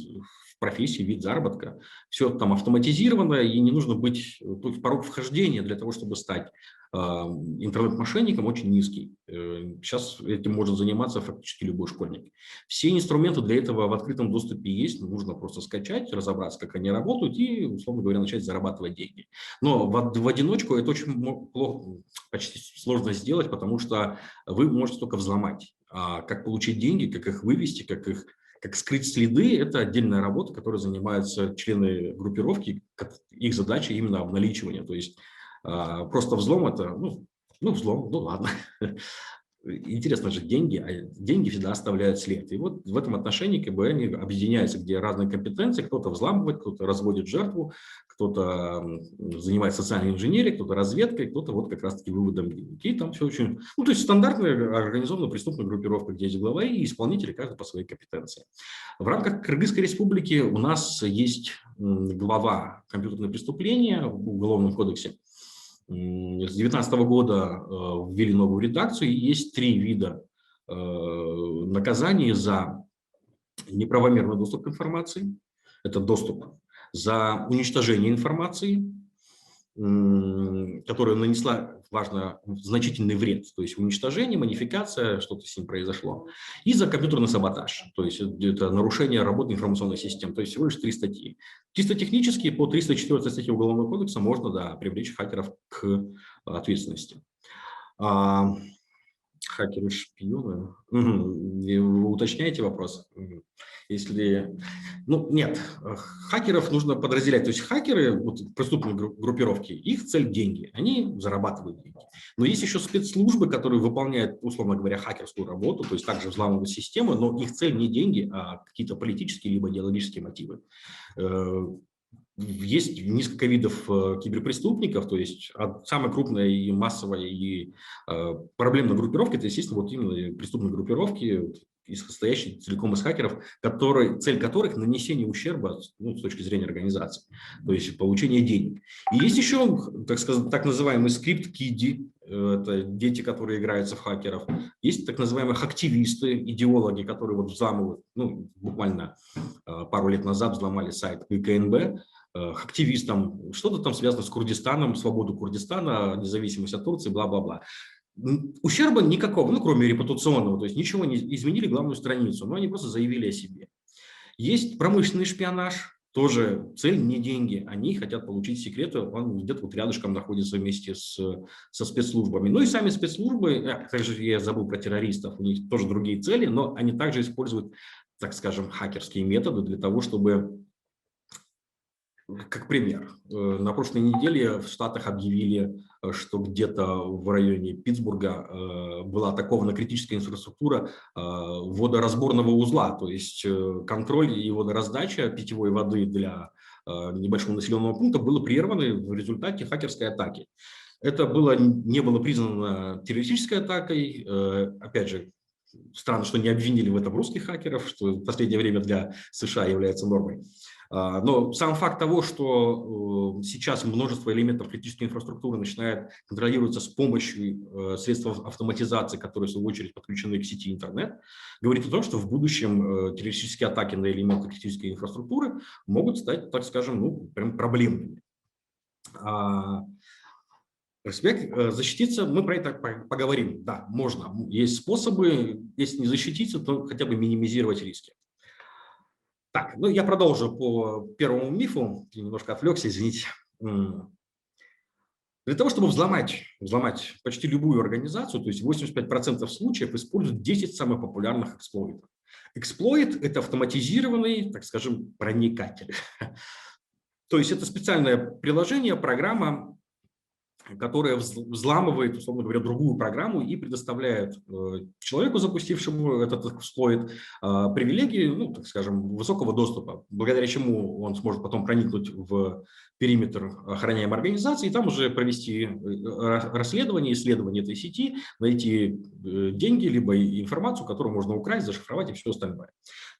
профессии, вид заработка, все там автоматизировано, и не нужно быть, тут порог вхождения для того, чтобы стать интернет-мошенником очень низкий. Сейчас этим может заниматься фактически любой школьник. Все инструменты для этого в открытом доступе есть, нужно просто скачать, разобраться, как они работают и, условно говоря, начать зарабатывать деньги. Но в одиночку это очень плохо, почти сложно сделать, потому что вы можете только взломать. А как получить деньги, как их вывести, как скрыть следы, это отдельная работа, которой занимаются члены группировки, их задача именно обналичивание, то есть просто взлом это, взлом, ну ладно. Интересно же деньги, а деньги всегда оставляют след. И вот в этом отношении как бы они объединяются, где разные компетенции, кто-то взламывает, кто-то разводит жертву, кто-то занимается социальной инженерией, кто-то разведкой, кто-то вот как раз-таки выводом денег. И там все очень, то есть стандартная организованная преступная группировка, где есть глава и исполнители, каждый по своей компетенции. В рамках Кыргызской республики у нас есть глава компьютерные преступления в Уголовном кодексе. С 2019 года ввели новую редакцию, и есть 3 вида наказаний за неправомерный доступ к информации. Это доступ за уничтожение информации, которая нанесла, важно, значительный вред, то есть уничтожение, модификация, что-то с ним произошло, и за компьютерный саботаж, то есть это нарушение работы информационной системы, то есть всего лишь 3 статьи. Чисто технически по 304 статье Уголовного кодекса можно, да, привлечь хакеров к ответственности. Хакеры-шпионы. Вы уточняете вопрос? Если... Ну, нет, хакеров нужно подразделять. То есть хакеры, вот, преступные группировки, их цель – деньги. Они зарабатывают деньги. Но есть еще спецслужбы, которые выполняют, условно говоря, хакерскую работу, то есть также взламывают системы, но их цель не деньги, а какие-то политические либо идеологические мотивы. Есть несколько видов киберпреступников, то есть самая крупная и массовая и проблемная группировка – это, естественно, вот именно преступные группировки, состоящие целиком из хакеров, цель которых – нанесение ущерба, ну, с точки зрения организации, то есть получение денег. И есть еще, так сказать, так называемые скрипт-киди, это дети, которые играются в хакеров. Есть так называемые хактивисты, идеологи, которые вот взламывают, ну, буквально пару лет назад взломали сайт КНБ, активистам, что-то там связано с Курдистаном, свободу Курдистана, независимость от Турции, бла-бла-бла. Ущерба никакого, ну, кроме репутационного, то есть ничего не изменили главную страницу, но они просто заявили о себе. Есть промышленный шпионаж, тоже цель не деньги, они хотят получить секреты, он где-то вот рядышком находится вместе со спецслужбами. Ну и сами спецслужбы, также я забыл про террористов, у них тоже другие цели, но они также используют, так скажем, хакерские методы для того, чтобы... Как пример, на прошлой неделе в Штатах объявили, что где-то в районе Питтсбурга была атакована критическая инфраструктура водоразборного узла, то есть контроль и водораздача питьевой воды для небольшого населенного пункта было прервано в результате хакерской атаки. Это не было признано террористической атакой, опять же, странно, что не обвинили в этом русских хакеров, что в последнее время для США является нормой. Но сам факт того, что сейчас множество элементов критической инфраструктуры начинает контролироваться с помощью средств автоматизации, которые в свою очередь подключены к сети интернет, говорит о том, что в будущем террористические атаки на элементы критической инфраструктуры могут стать, так скажем, ну, прям проблемными. Защититься, мы про это поговорим. Да, можно. Есть способы, если не защититься, то хотя бы минимизировать риски. Так, ну я продолжу по первому мифу, немножко отвлекся, извините. Для того, чтобы взломать почти любую организацию, то есть 85% случаев используют 10 самых популярных эксплойтов. Эксплойт – это автоматизированный, так скажем, проникатель. То есть это специальное приложение, программа, которая взламывает, условно говоря, другую программу и предоставляет человеку, запустившему этот эксплойт, привилегии, ну, так скажем, высокого доступа, благодаря чему он сможет потом проникнуть в периметр охраняемой организации и там уже провести расследование, исследование этой сети, найти деньги, либо информацию, которую можно украсть, зашифровать и все остальное.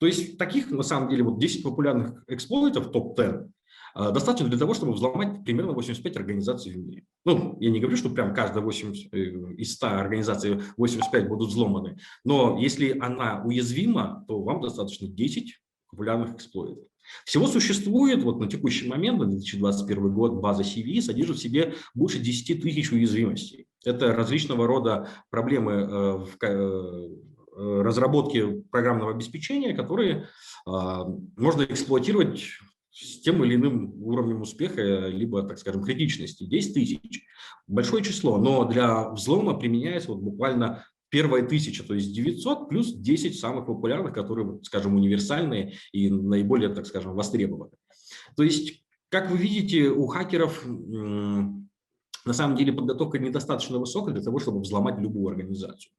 То есть таких, на самом деле, вот 10 популярных эксплойтов, топ-10, достаточно для того, чтобы взломать примерно 85 организаций в мире. Ну, я не говорю, что прям каждая 80 из 100 организаций 85 будут взломаны, но если она уязвима, то вам достаточно 10 популярных эксплойтов. Всего существует, вот на текущий момент, на 2021 год, база CVE содержит в себе больше 10 тысяч уязвимостей. Это различного рода проблемы в разработке программного обеспечения, которые можно эксплуатировать с тем или иным уровнем успеха, либо, так скажем, критичности. 10 тысяч. Большое число, но для взлома применяется вот буквально первая 1000, то есть 900 плюс 10 самых популярных, которые, скажем, универсальные и наиболее, так скажем, востребованы. То есть, как вы видите, у хакеров на самом деле подготовка недостаточно высокая для того, чтобы взломать любую организацию.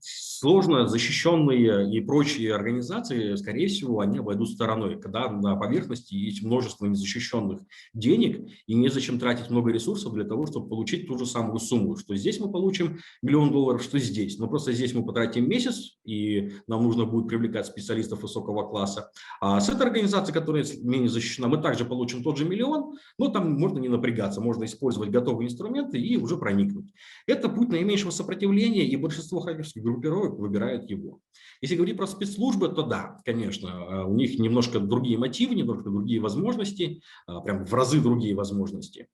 Сложно защищенные и прочие организации, скорее всего, они обойдут стороной, когда на поверхности есть множество незащищенных денег, и незачем тратить много ресурсов для того, чтобы получить ту же самую сумму, что здесь мы получим $1 000 000, что здесь. Но просто здесь мы потратим месяц, и нам нужно будет привлекать специалистов высокого класса. А с этой организацией, которая менее защищена, мы также получим тот же $1 000 000, но там можно не напрягаться, можно использовать готовые инструменты и уже проникнуть. Это путь наименьшего сопротивления, и большинство хакерских группировок выбирают его. Если говорить про спецслужбы, то да, конечно, у них немножко другие мотивы, немножко другие возможности, прям в разы другие возможности.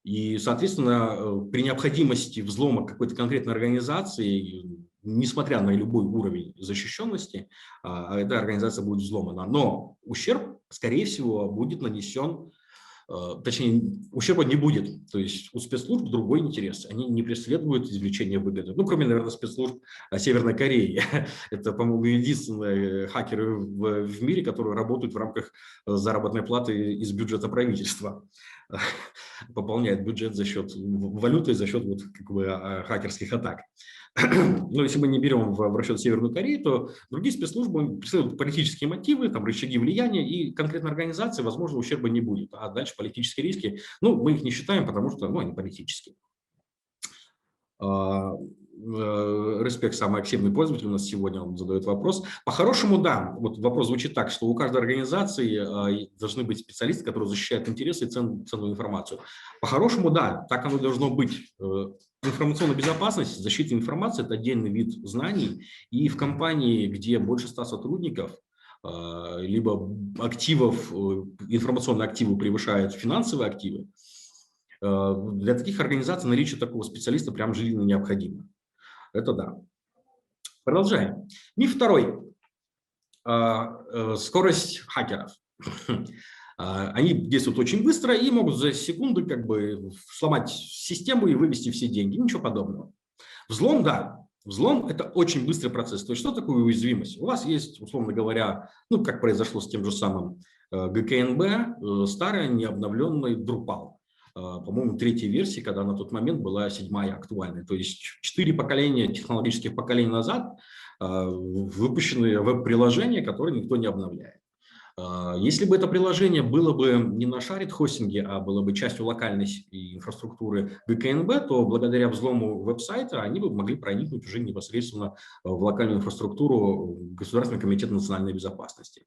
И, соответственно, при необходимости взлома какой-то конкретной организации, несмотря на любой уровень защищенности, эта организация будет взломана. Но ущерб, скорее всего, будет нанесен точнее, ущерба не будет. То есть у спецслужб другой интерес. Они не преследуют извлечение выгоды. Ну, кроме, наверное, спецслужб Северной Кореи. Это, по-моему, единственные хакеры в мире, которые работают в рамках заработной платы из бюджета правительства. Пополняют бюджет за счет валюты, за счет вот, как бы, хакерских атак. Но если мы не берем в расчет Северную Корею, то другие спецслужбы преследуют политические мотивы, там, рычаги влияния, и конкретной организации, возможно, ущерба не будет. А дальше политические риски, ну, мы их не считаем, потому что, ну, они политические. Респект, самый активный пользователь у нас сегодня, он задает вопрос. По-хорошему, да, вот вопрос звучит так, что у каждой организации должны быть специалисты, которые защищают интересы и ценную информацию. По-хорошему, да, так оно должно быть. Информационная безопасность, защита информации – это отдельный вид знаний, и в компании, где больше 100 сотрудников, либо активов, информационные активы превышают финансовые активы, для таких организаций наличие такого специалиста прям жизненно необходимо. Это да. Продолжаем. Миф второй. Скорость хакеров. Они действуют очень быстро и могут за секунду как бы сломать систему и вывести все деньги. Ничего подобного. Взлом, да. Взлом – это очень быстрый процесс. То есть что такое уязвимость? У вас есть, условно говоря, ну, как произошло с тем же самым ГКНБ, старый необновленный Drupal. По-моему, третьей версии, когда на тот момент была 7-я актуальной. То есть 4 поколения, технологических поколений назад выпущены веб-приложения, которые никто не обновляет. Если бы это приложение было бы не на шарит-хостинге, а было бы частью локальной инфраструктуры ГКНБ, то благодаря взлому веб-сайта они бы могли проникнуть уже непосредственно в локальную инфраструктуру Государственного комитета национальной безопасности.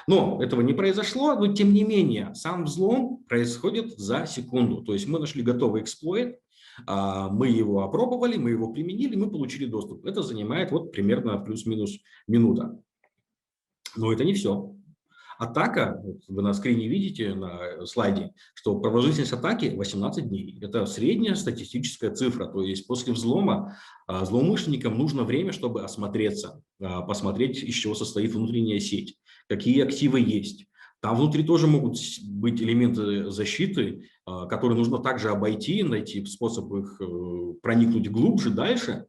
Но этого не произошло, но тем не менее сам взлом происходит за секунду. То есть мы нашли готовый эксплойт, мы его опробовали, мы его применили, мы получили доступ. Это занимает вот примерно плюс-минус минута. Но это не все. Атака, вы на скрине видите на слайде, что продолжительность атаки 18 дней. Это средняя статистическая цифра. То есть после взлома злоумышленникам нужно время, чтобы осмотреться, посмотреть, из чего состоит внутренняя сеть, какие активы есть. Там внутри тоже могут быть элементы защиты, которые нужно также обойти, найти способ их проникнуть глубже, дальше.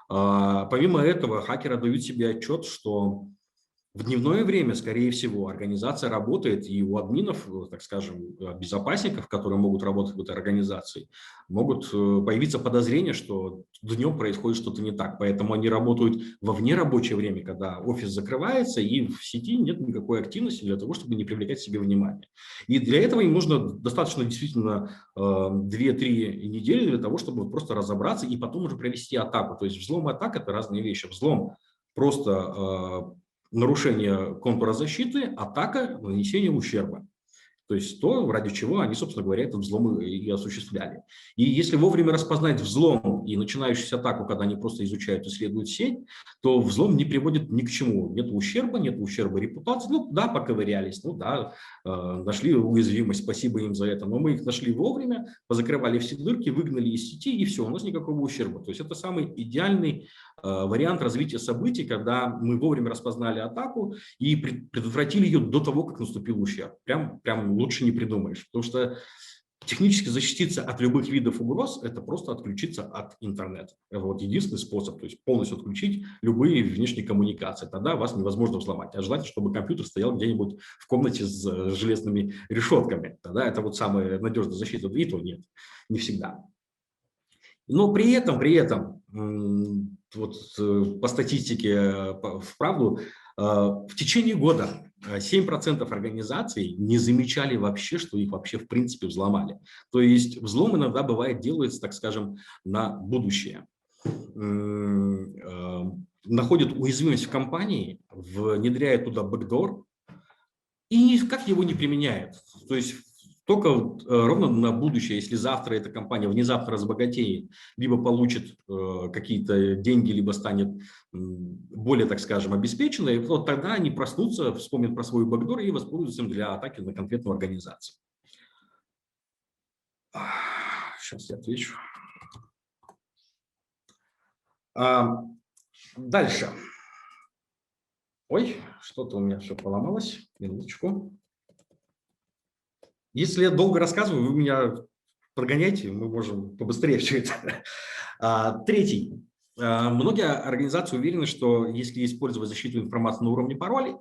Помимо этого, хакеры дают себе отчет, что в дневное время, скорее всего, организация работает, и у админов, так скажем, безопасников, которые могут работать в этой организации, могут появиться подозрения, что днем происходит что-то не так. Поэтому они работают во внерабочее время, когда офис закрывается, и в сети нет никакой активности для того, чтобы не привлекать к себе внимание. И для этого им нужно достаточно действительно 2-3 недели для того, чтобы просто разобраться и потом уже провести атаку. То есть взлом и атака – это разные вещи. Взлом просто нарушение контура защиты, атака, нанесение ущерба. То есть то, ради чего они, собственно говоря, этот взлом и осуществляли. И если вовремя распознать взлом и начинающуюся атаку, когда они просто изучают, исследуют сеть, то взлом не приводит ни к чему. Нет ущерба репутации. Ну да, поковырялись, ну да, нашли уязвимость, спасибо им за это. Но мы их нашли вовремя, позакрывали все дырки, выгнали из сети, и все, у нас никакого ущерба. То есть это самый идеальный вариант развития событий, когда мы вовремя распознали атаку и предотвратили ее до того, как наступил ущерб. Прям лучше не придумаешь, потому что технически защититься от любых видов угроз – это просто отключиться от интернета. Это вот единственный способ, то есть полностью отключить любые внешние коммуникации. Тогда вас невозможно взломать. А желательно, чтобы компьютер стоял где-нибудь в комнате с железными решетками. Тогда это вот самая надежная защита. И то нет, не всегда. Но при этом, вот по статистике, вправду, в течение года 7% организаций не замечали вообще, что их вообще в принципе взломали. То есть взлом иногда бывает делается, так скажем, на будущее. Находят уязвимость в компании, внедряют туда бэкдор и никак его не применяют. То есть только ровно на будущее, если завтра эта компания внезапно разбогатеет, либо получит какие-то деньги, либо станет более, так скажем, обеспеченной, вот тогда они проснутся, вспомнят про свой бэкдор и воспользуются им для атаки на конкретную организацию. Сейчас я отвечу. Дальше. Ой, что-то у меня все поломалось. Минуточку. Если я долго рассказываю, вы меня прогоняйте, мы можем побыстрее все это. Третий. Многие организации уверены, что если использовать защиту информации на уровне паролей,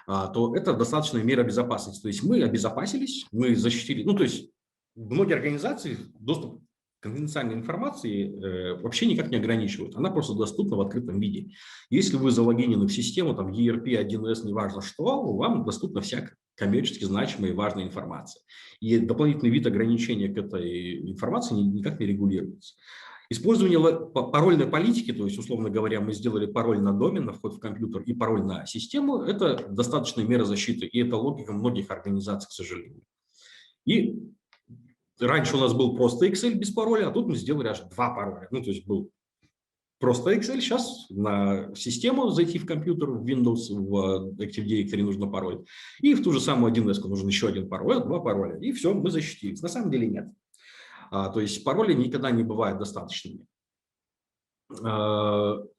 то это достаточная мера безопасности. То есть мы обезопасились, мы защитили. Ну, то есть многие организации доступ к конфиденциальной информации вообще никак не ограничивают. Она просто доступна в открытом виде. Если вы залогинены в систему, там ERP, 1С, неважно что, вам доступна вся коммерчески значимая и важная информация. И дополнительный вид ограничения к этой информации никак не регулируется. Использование парольной политики, то есть, условно говоря, мы сделали пароль на домен, на вход в компьютер и пароль на систему, это достаточная мера защиты, и это логика многих организаций, к сожалению. И раньше у нас был просто Excel без пароля, а тут мы сделали аж 2 пароля. Ну, то есть был просто Excel, сейчас на систему зайти в компьютер, в Windows, в Active Directory нужно пароль, и в ту же самую 1С нужен еще один пароль, 2 пароля, и все, мы защитились. На самом деле нет. То есть пароли никогда не бывают достаточными.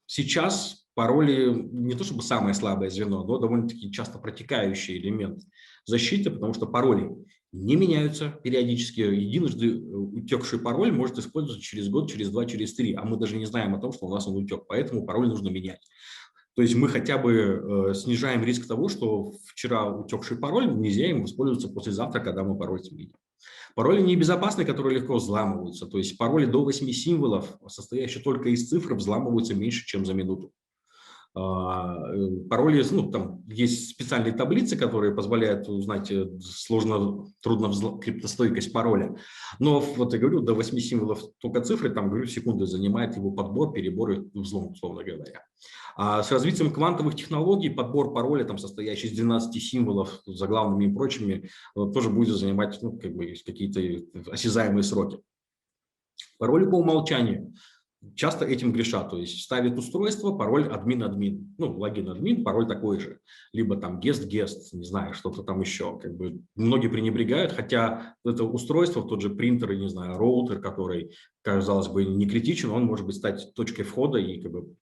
Сейчас пароли не то чтобы самое слабое звено, но довольно-таки часто протекающий элемент защиты, потому что пароли не меняются периодически. Единожды утекший пароль может использоваться через год, через 2, через 3, а мы даже не знаем о том, что у нас он утек, поэтому пароль нужно менять. То есть мы хотя бы снижаем риск того, что вчера утекший пароль нельзя им воспользоваться послезавтра, когда мы пароль сменим. Пароли небезопасные, которые легко взламываются. То есть пароли до 8 символов, состоящие только из цифр, взламываются меньше, чем за минуту. Пароли, ну, там есть специальные таблицы, которые позволяют узнать криптостойкость пароля. Но вот я говорю, до 8 символов только цифры, там, говорю, секунды занимает его подбор, перебор и взлом, условно говоря. А с развитием квантовых технологий подбор пароля, там, состоящий из 12 символов, заглавными и прочими, тоже будет занимать, ну, как бы, какие-то осязаемые сроки. Пароли по умолчанию часто этим грешат, то есть ставит устройство, пароль админ-админ, ну, логин-админ, пароль такой же, либо там guest-guest, не знаю, что-то там еще, как бы многие пренебрегают, хотя это устройство, тот же принтер, не знаю, роутер, который, казалось бы, не критичен, он может быть стать точкой входа и как бы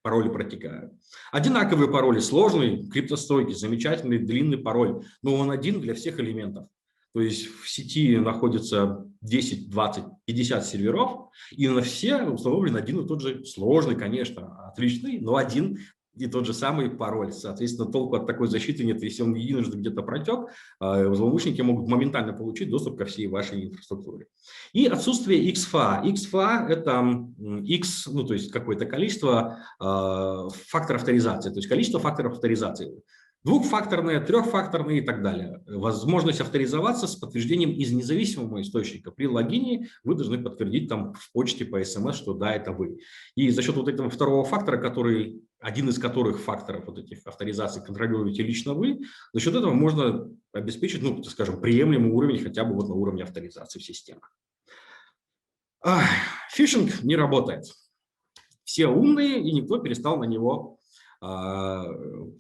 пароли протекают. Одинаковые пароли, сложный, криптостойкий, замечательный, длинный пароль, но он один для всех элементов. То есть в сети находится 10, 20, 50 серверов, и на все установлен один и тот же сложный, конечно, отличный, но один и тот же самый пароль. Соответственно, толку от такой защиты нет. Если он единожды где-то протек, злоумышленники могут моментально получить доступ ко всей вашей инфраструктуре. И отсутствие XFA. XFA – это X, ну, то есть какое-то количество факторов авторизации, то есть количество факторов авторизации. Двухфакторные, трехфакторные и так далее. Возможность авторизоваться с подтверждением из независимого источника. При логине вы должны подтвердить там в почте по СМС, что да, это вы. И за счет вот этого второго фактора, один из которых факторов вот этих авторизаций контролируете лично вы, за счет этого можно обеспечить, ну, скажем, приемлемый уровень хотя бы вот на уровне авторизации в системах. Фишинг не работает. Все умные, и никто перестал на него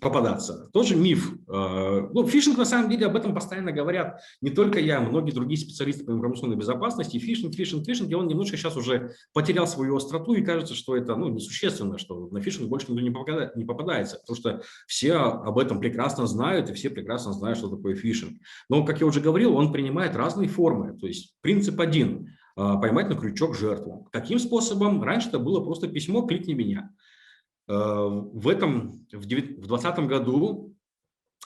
попадаться. Тоже миф. Ну, фишинг, на самом деле, об этом постоянно говорят не только я, многие другие специалисты по информационной безопасности. Фишинг, и он немножко сейчас уже потерял свою остроту, и кажется, что это, ну, несущественно, что на фишинг больше никто не попадается, потому что все об этом прекрасно знают, и все прекрасно знают, что такое фишинг. Но, как я уже говорил, он принимает разные формы. То есть принцип один – поймать на крючок жертву. Каким способом? Раньше это было просто письмо «кликни меня». В 2020 году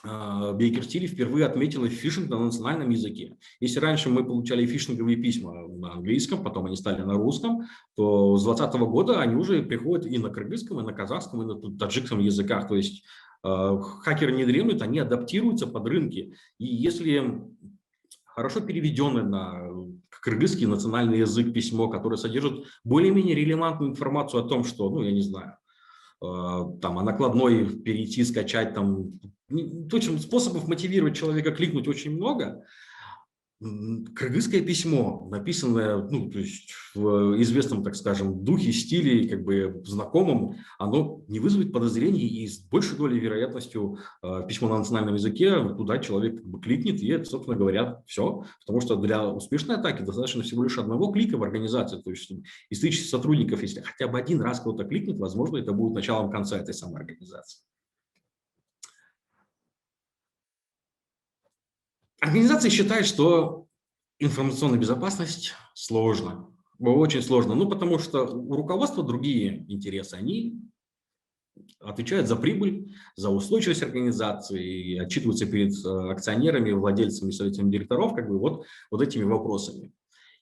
Бейкер Тилли впервые отметила фишинг на национальном языке. Если раньше мы получали фишинговые письма на английском, потом они стали на русском, то с 2020 года они уже приходят и на кыргызском, и на казахском, и на таджикском языках. То есть хакеры не дремлют, они адаптируются под рынки. И если хорошо переведенное на кыргызский национальный язык письмо, которое содержит более-менее релевантную информацию о том, что, ну, я не знаю, там, а накладной перейти, скачать, там, в общем, способов мотивировать человека кликнуть очень много. Кыргызское письмо, написанное, ну, то есть в известном, так скажем, духе, стиле, как бы знакомом, оно не вызовет подозрений, и с большей долей вероятностью письмо на национальном языке, туда человек как бы кликнет, и это, собственно говоря, все. Потому что для успешной атаки достаточно всего лишь одного клика в организации. То есть из 1000 сотрудников, если хотя бы один раз кто-то кликнет, возможно, это будет началом конца этой самой организации. Организации считают, что информационная безопасность сложно, очень сложно. Ну, потому что у руководства другие интересы. Они отвечают за прибыль, за устойчивость организации, и отчитываются перед акционерами, владельцами, советами директоров, как бы вот этими вопросами.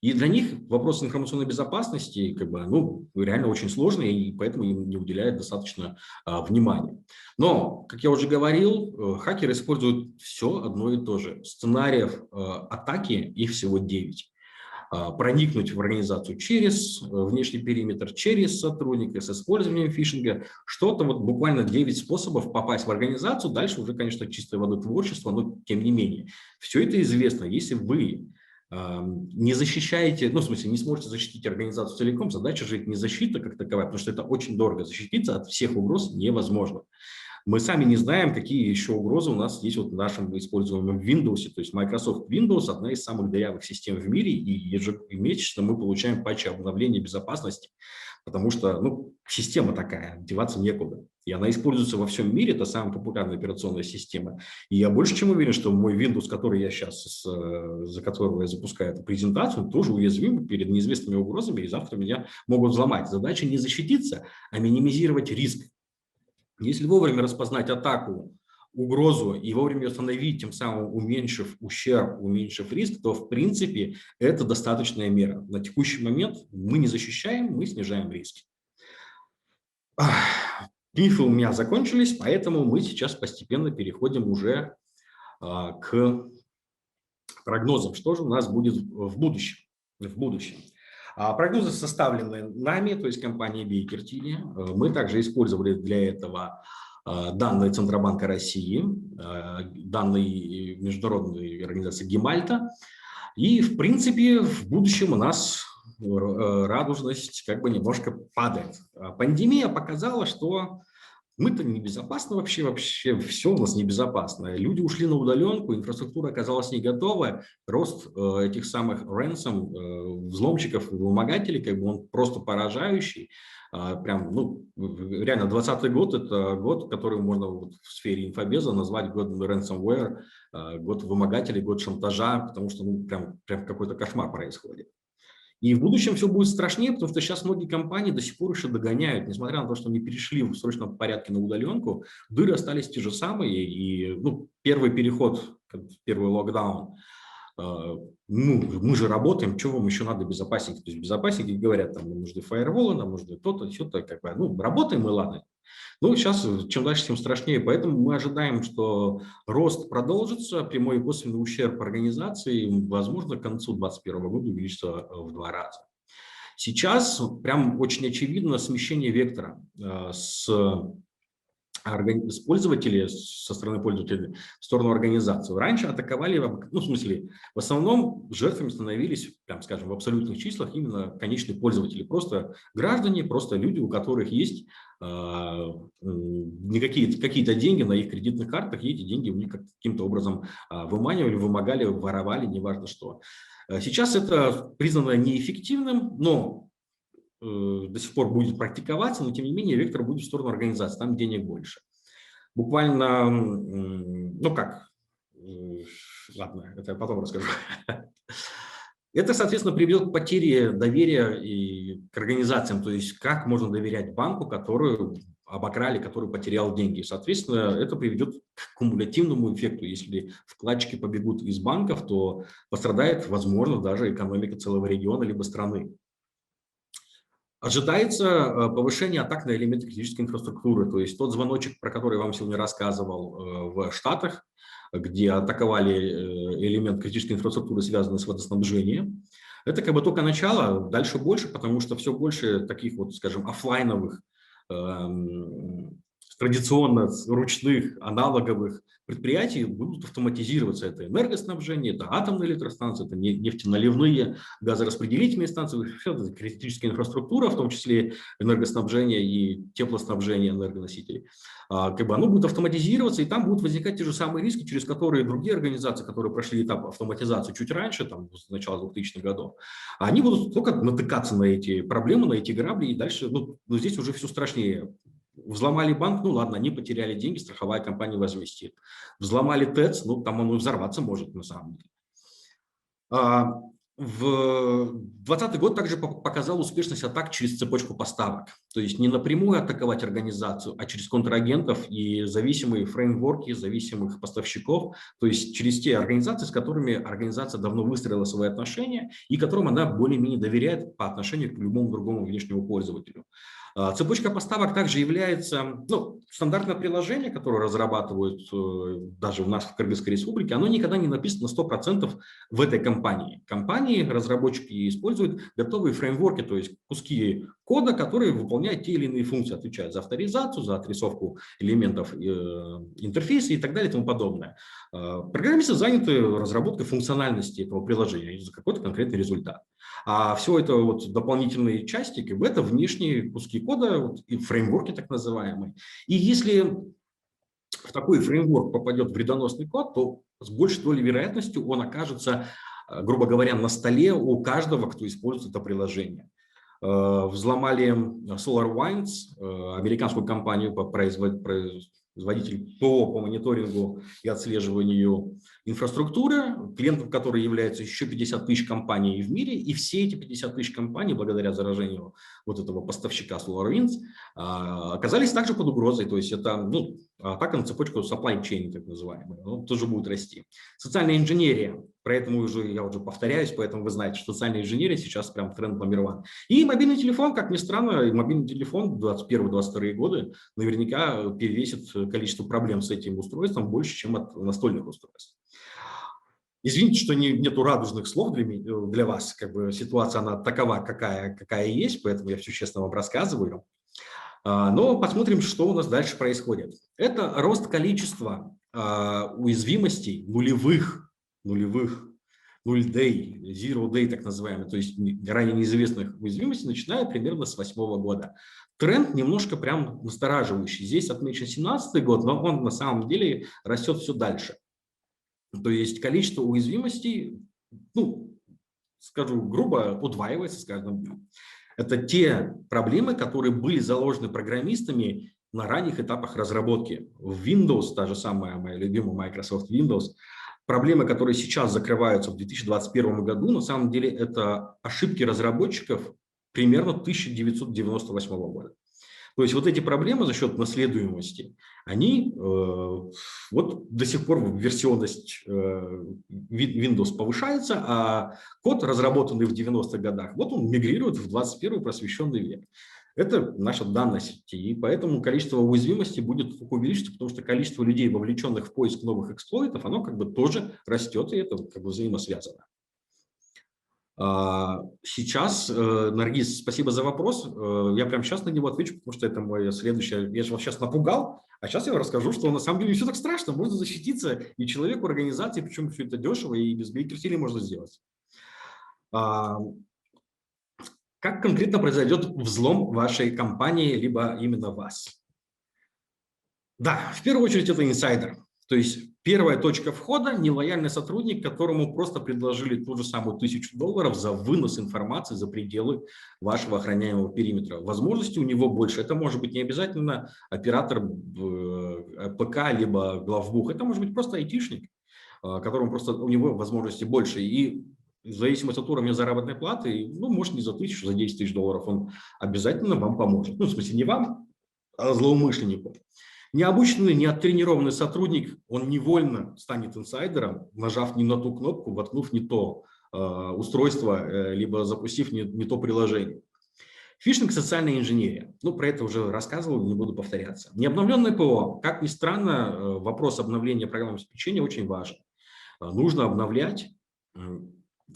И для них вопрос информационной безопасности как бы, ну, реально очень сложный, и поэтому им не уделяют достаточно внимания. Но, как я уже говорил, хакеры используют все одно и то же. Сценариев атаки их всего 9. Проникнуть в организацию через внешний периметр, через сотрудника, с использованием фишинга. Что-то вот буквально 9 способов попасть в организацию. Дальше уже, конечно, чистой воды творчество, но тем не менее. Все это известно. Если вы не защищаете, ну, в смысле, не сможете защитить организацию целиком, задача же не защита как таковая, потому что это очень дорого. Защититься от всех угроз невозможно. Мы сами не знаем, какие еще угрозы у нас есть вот в нашем используемом Windows. То есть Microsoft Windows – одна из самых дырявых систем в мире, и ежемесячно мы получаем патчи обновления безопасности, потому что, ну, система такая, деваться некуда. И она используется во всем мире, это самая популярная операционная система. И я больше чем уверен, что мой Windows, который я сейчас, за которого я запускаю эту презентацию, тоже уязвим перед неизвестными угрозами, и завтра меня могут взломать. Задача не защититься, а минимизировать риск. Если вовремя распознать атаку, угрозу и вовремя ее остановить, тем самым уменьшив ущерб, уменьшив риск, то в принципе это достаточная мера. На текущий момент мы не защищаем, мы снижаем риски. Мифы у меня закончились, поэтому мы сейчас постепенно переходим уже к прогнозам, что же у нас будет в будущем. Прогнозы составлены нами, то есть компанией Baker Tilly. Мы также использовали для этого данные Центробанка России, данные международной организации Гемальта. И, в принципе, в будущем у нас радужность как бы немножко падает. Пандемия показала, что мы-то небезопасны вообще все у нас небезопасно. Люди ушли на удаленку, инфраструктура оказалась не готова, рост этих самых ransom, взломщиков и вымогателей, как бы он просто поражающий. Прям, ну, реально 2020 год – это год, который можно вот в сфере инфобеза назвать год ransomware, год вымогателей, год шантажа, потому что ну, прям какой-то кошмар происходит. И в будущем все будет страшнее, потому что сейчас многие компании до сих пор еще догоняют, несмотря на то, что они перешли в срочном порядке на удаленку, дыры остались те же самые, и ну, первый переход, первый локдаун, ну, мы же работаем, что вам еще надо безопасники? То есть безопасники говорят, там, нам нужны фаерволы, нам нужны то-то, все-то, как бы, ну, работаем и ладно. Ну, сейчас чем дальше, тем страшнее, поэтому мы ожидаем, что рост продолжится, прямой и косвенный ущерб организации, возможно, к концу 2021 года увеличится в 2 раза. Сейчас прям очень очевидно смещение вектора с пользователей, со стороны пользователей в сторону организации. Раньше атаковали, ну, в смысле, в основном жертвами становились, прям скажем, в абсолютных числах именно конечные пользователи, просто граждане, просто люди, у которых есть какие-то деньги на их кредитных картах, и эти деньги у них каким-то образом выманивали, вымогали, воровали, неважно что. Сейчас это признано неэффективным, но до сих пор будет практиковаться, но тем не менее вектор будет в сторону организации, там денег больше. Буквально, ну как, ладно, это я потом расскажу. Это, соответственно, приведет к потере доверия и к организациям, то есть как можно доверять банку, который обокрали, который потерял деньги. Соответственно, это приведет к кумулятивному эффекту. Если вкладчики побегут из банков, то пострадает, возможно, даже экономика целого региона либо страны. Ожидается повышение атак на элементы критической инфраструктуры, то есть тот звоночек, про который я вам сегодня рассказывал в Штатах, где атаковали элемент критической инфраструктуры, связанный с водоснабжением. Это как бы только начало, дальше больше, потому что все больше таких вот, скажем, офлайновых, традиционно ручных, аналоговых предприятий будут автоматизироваться. Это энергоснабжение, это атомные электростанции, это нефтеналивные, газораспределительные станции, все это критическая инфраструктура, в том числе энергоснабжение и теплоснабжение энергоносителей. Как бы оно будет автоматизироваться, и там будут возникать те же самые риски, через которые другие организации, которые прошли этап автоматизации чуть раньше, там, с начала 2000-х годов, они будут только натыкаться на эти проблемы, на эти грабли, и дальше, ну, здесь уже все страшнее Взломали банк, ну ладно, они потеряли деньги, страховая компания возместит. Взломали ТЭЦ, ну там оно взорваться может на самом деле. В 2020 год также показал успешность атак через цепочку поставок. То есть не напрямую атаковать организацию, а через контрагентов и зависимые фреймворки, зависимых поставщиков. То есть через те организации, с которыми организация давно выстроила свои отношения и которым она более-менее доверяет по отношению к любому другому внешнему пользователю. Цепочка поставок также является, ну, стандартное приложение, которое разрабатывают даже у нас в Кыргызской республике, оно никогда не написано 100% в этой компании. Компании, разработчики используют готовые фреймворки, то есть куски кода, которые выполняют те или иные функции, отвечают за авторизацию, за отрисовку элементов интерфейса и так далее и тому подобное. Программисты заняты разработкой функциональности этого приложения за какой-то конкретный результат. А все это вот дополнительные частики, это внешние куски кода вот, и фреймворки так называемые. И если в такой фреймворк попадет вредоносный код, то с большей долей вероятностью он окажется, грубо говоря, на столе у каждого, кто использует это приложение. Взломали SolarWinds, американскую компанию по производитель ПО по мониторингу и отслеживанию инфраструктуры, клиентов которой является еще 50 тысяч компаний в мире, и все эти 50 тысяч компаний, благодаря заражению вот этого поставщика SolarWinds, оказались также под угрозой. То есть это, ну, атака на цепочку supply chain, так называемая, тоже будет расти. Социальная инженерия, про это я уже повторяюсь, поэтому вы знаете, что социальная инженерия сейчас прям тренд номер один. И мобильный телефон, как ни странно, мобильный телефон в 2021-2022 годы наверняка перевесит количество проблем с этим устройством больше, чем от настольных устройств. Извините, что нету радужных слов для вас, как бы ситуация она такова, какая есть, поэтому я все честно вам рассказываю. Но посмотрим, что у нас дальше происходит. Это рост количества уязвимостей нулевых, null-day, zero-day так называемых, то есть ранее неизвестных уязвимостей, начиная примерно с 2008 года. Тренд немножко прям настораживающий. Здесь отмечен 2017 год, но он на самом деле растет все дальше. То есть количество уязвимостей, ну, скажу грубо, удваивается с каждым днем. Это те проблемы, которые были заложены программистами на ранних этапах разработки. В Windows, та же самая моя любимая Microsoft Windows, проблемы, которые сейчас закрываются в 2021 году, на самом деле это ошибки разработчиков примерно 1998 года. То есть вот эти проблемы за счет наследуемости, они вот до сих пор версионность Windows повышается, а код, разработанный в 90-х годах, вот он мигрирует в 21-й просвещенный век. Это наша данность, и поэтому количество уязвимостей будет увеличиться, потому что количество людей, вовлеченных в поиск новых эксплойтов, оно как бы тоже растет, и это как бы взаимосвязано. Сейчас, Наргиз, спасибо за вопрос. Я прямо сейчас на него отвечу, потому что это мое следующее. Я же вас сейчас напугал, а сейчас я вам расскажу, что на самом деле не все так страшно. Можно защититься и человеку, организации, причем все это дешево и без великих усилий можно сделать. Как конкретно произойдет взлом вашей компании, либо именно вас? Да, в первую очередь это инсайдер. То есть первая точка входа – нелояльный сотрудник, которому просто предложили ту же самую $1000 за вынос информации за пределы вашего охраняемого периметра. Возможностей у него больше. Это может быть не обязательно оператор ПК, либо главбух. Это может быть просто айтишник, которому просто у него возможностей больше. И в зависимости от уровня заработной платы, ну, может, не за 1000, за 10 тысяч долларов он обязательно вам поможет. Ну, в смысле, не вам, а злоумышленнику. Необученный, неоттренированный сотрудник, он невольно станет инсайдером, нажав не на ту кнопку, воткнув не то устройство, либо запустив не то приложение. Фишинг, социальная инженерия. Ну, про это уже рассказывал, не буду повторяться. Необновленное ПО. Как ни странно, вопрос обновления программного обеспечения очень важен. Нужно обновлять,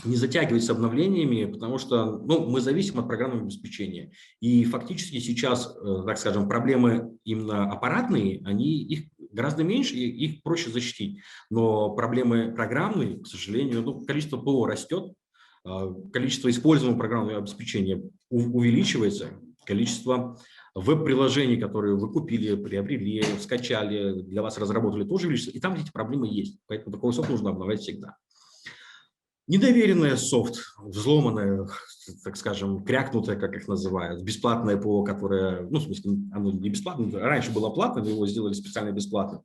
не затягивать с обновлениями, потому что мы зависим от программного обеспечения. И фактически сейчас, так скажем, проблемы именно аппаратные, их гораздо меньше, и их проще защитить. Но проблемы программные, к сожалению, количество ПО растет, количество используемого программного обеспечения увеличивается, количество веб-приложений, которые вы купили, приобрели, скачали, для вас разработали, тоже увеличивается. И там эти проблемы есть. Поэтому такой софт нужно обновлять всегда. Недоверенная софт, взломанная, так скажем, крякнутая, как их называют, бесплатное ПО, которое, ну, в смысле, оно не бесплатное, раньше было платным, его сделали специально бесплатным.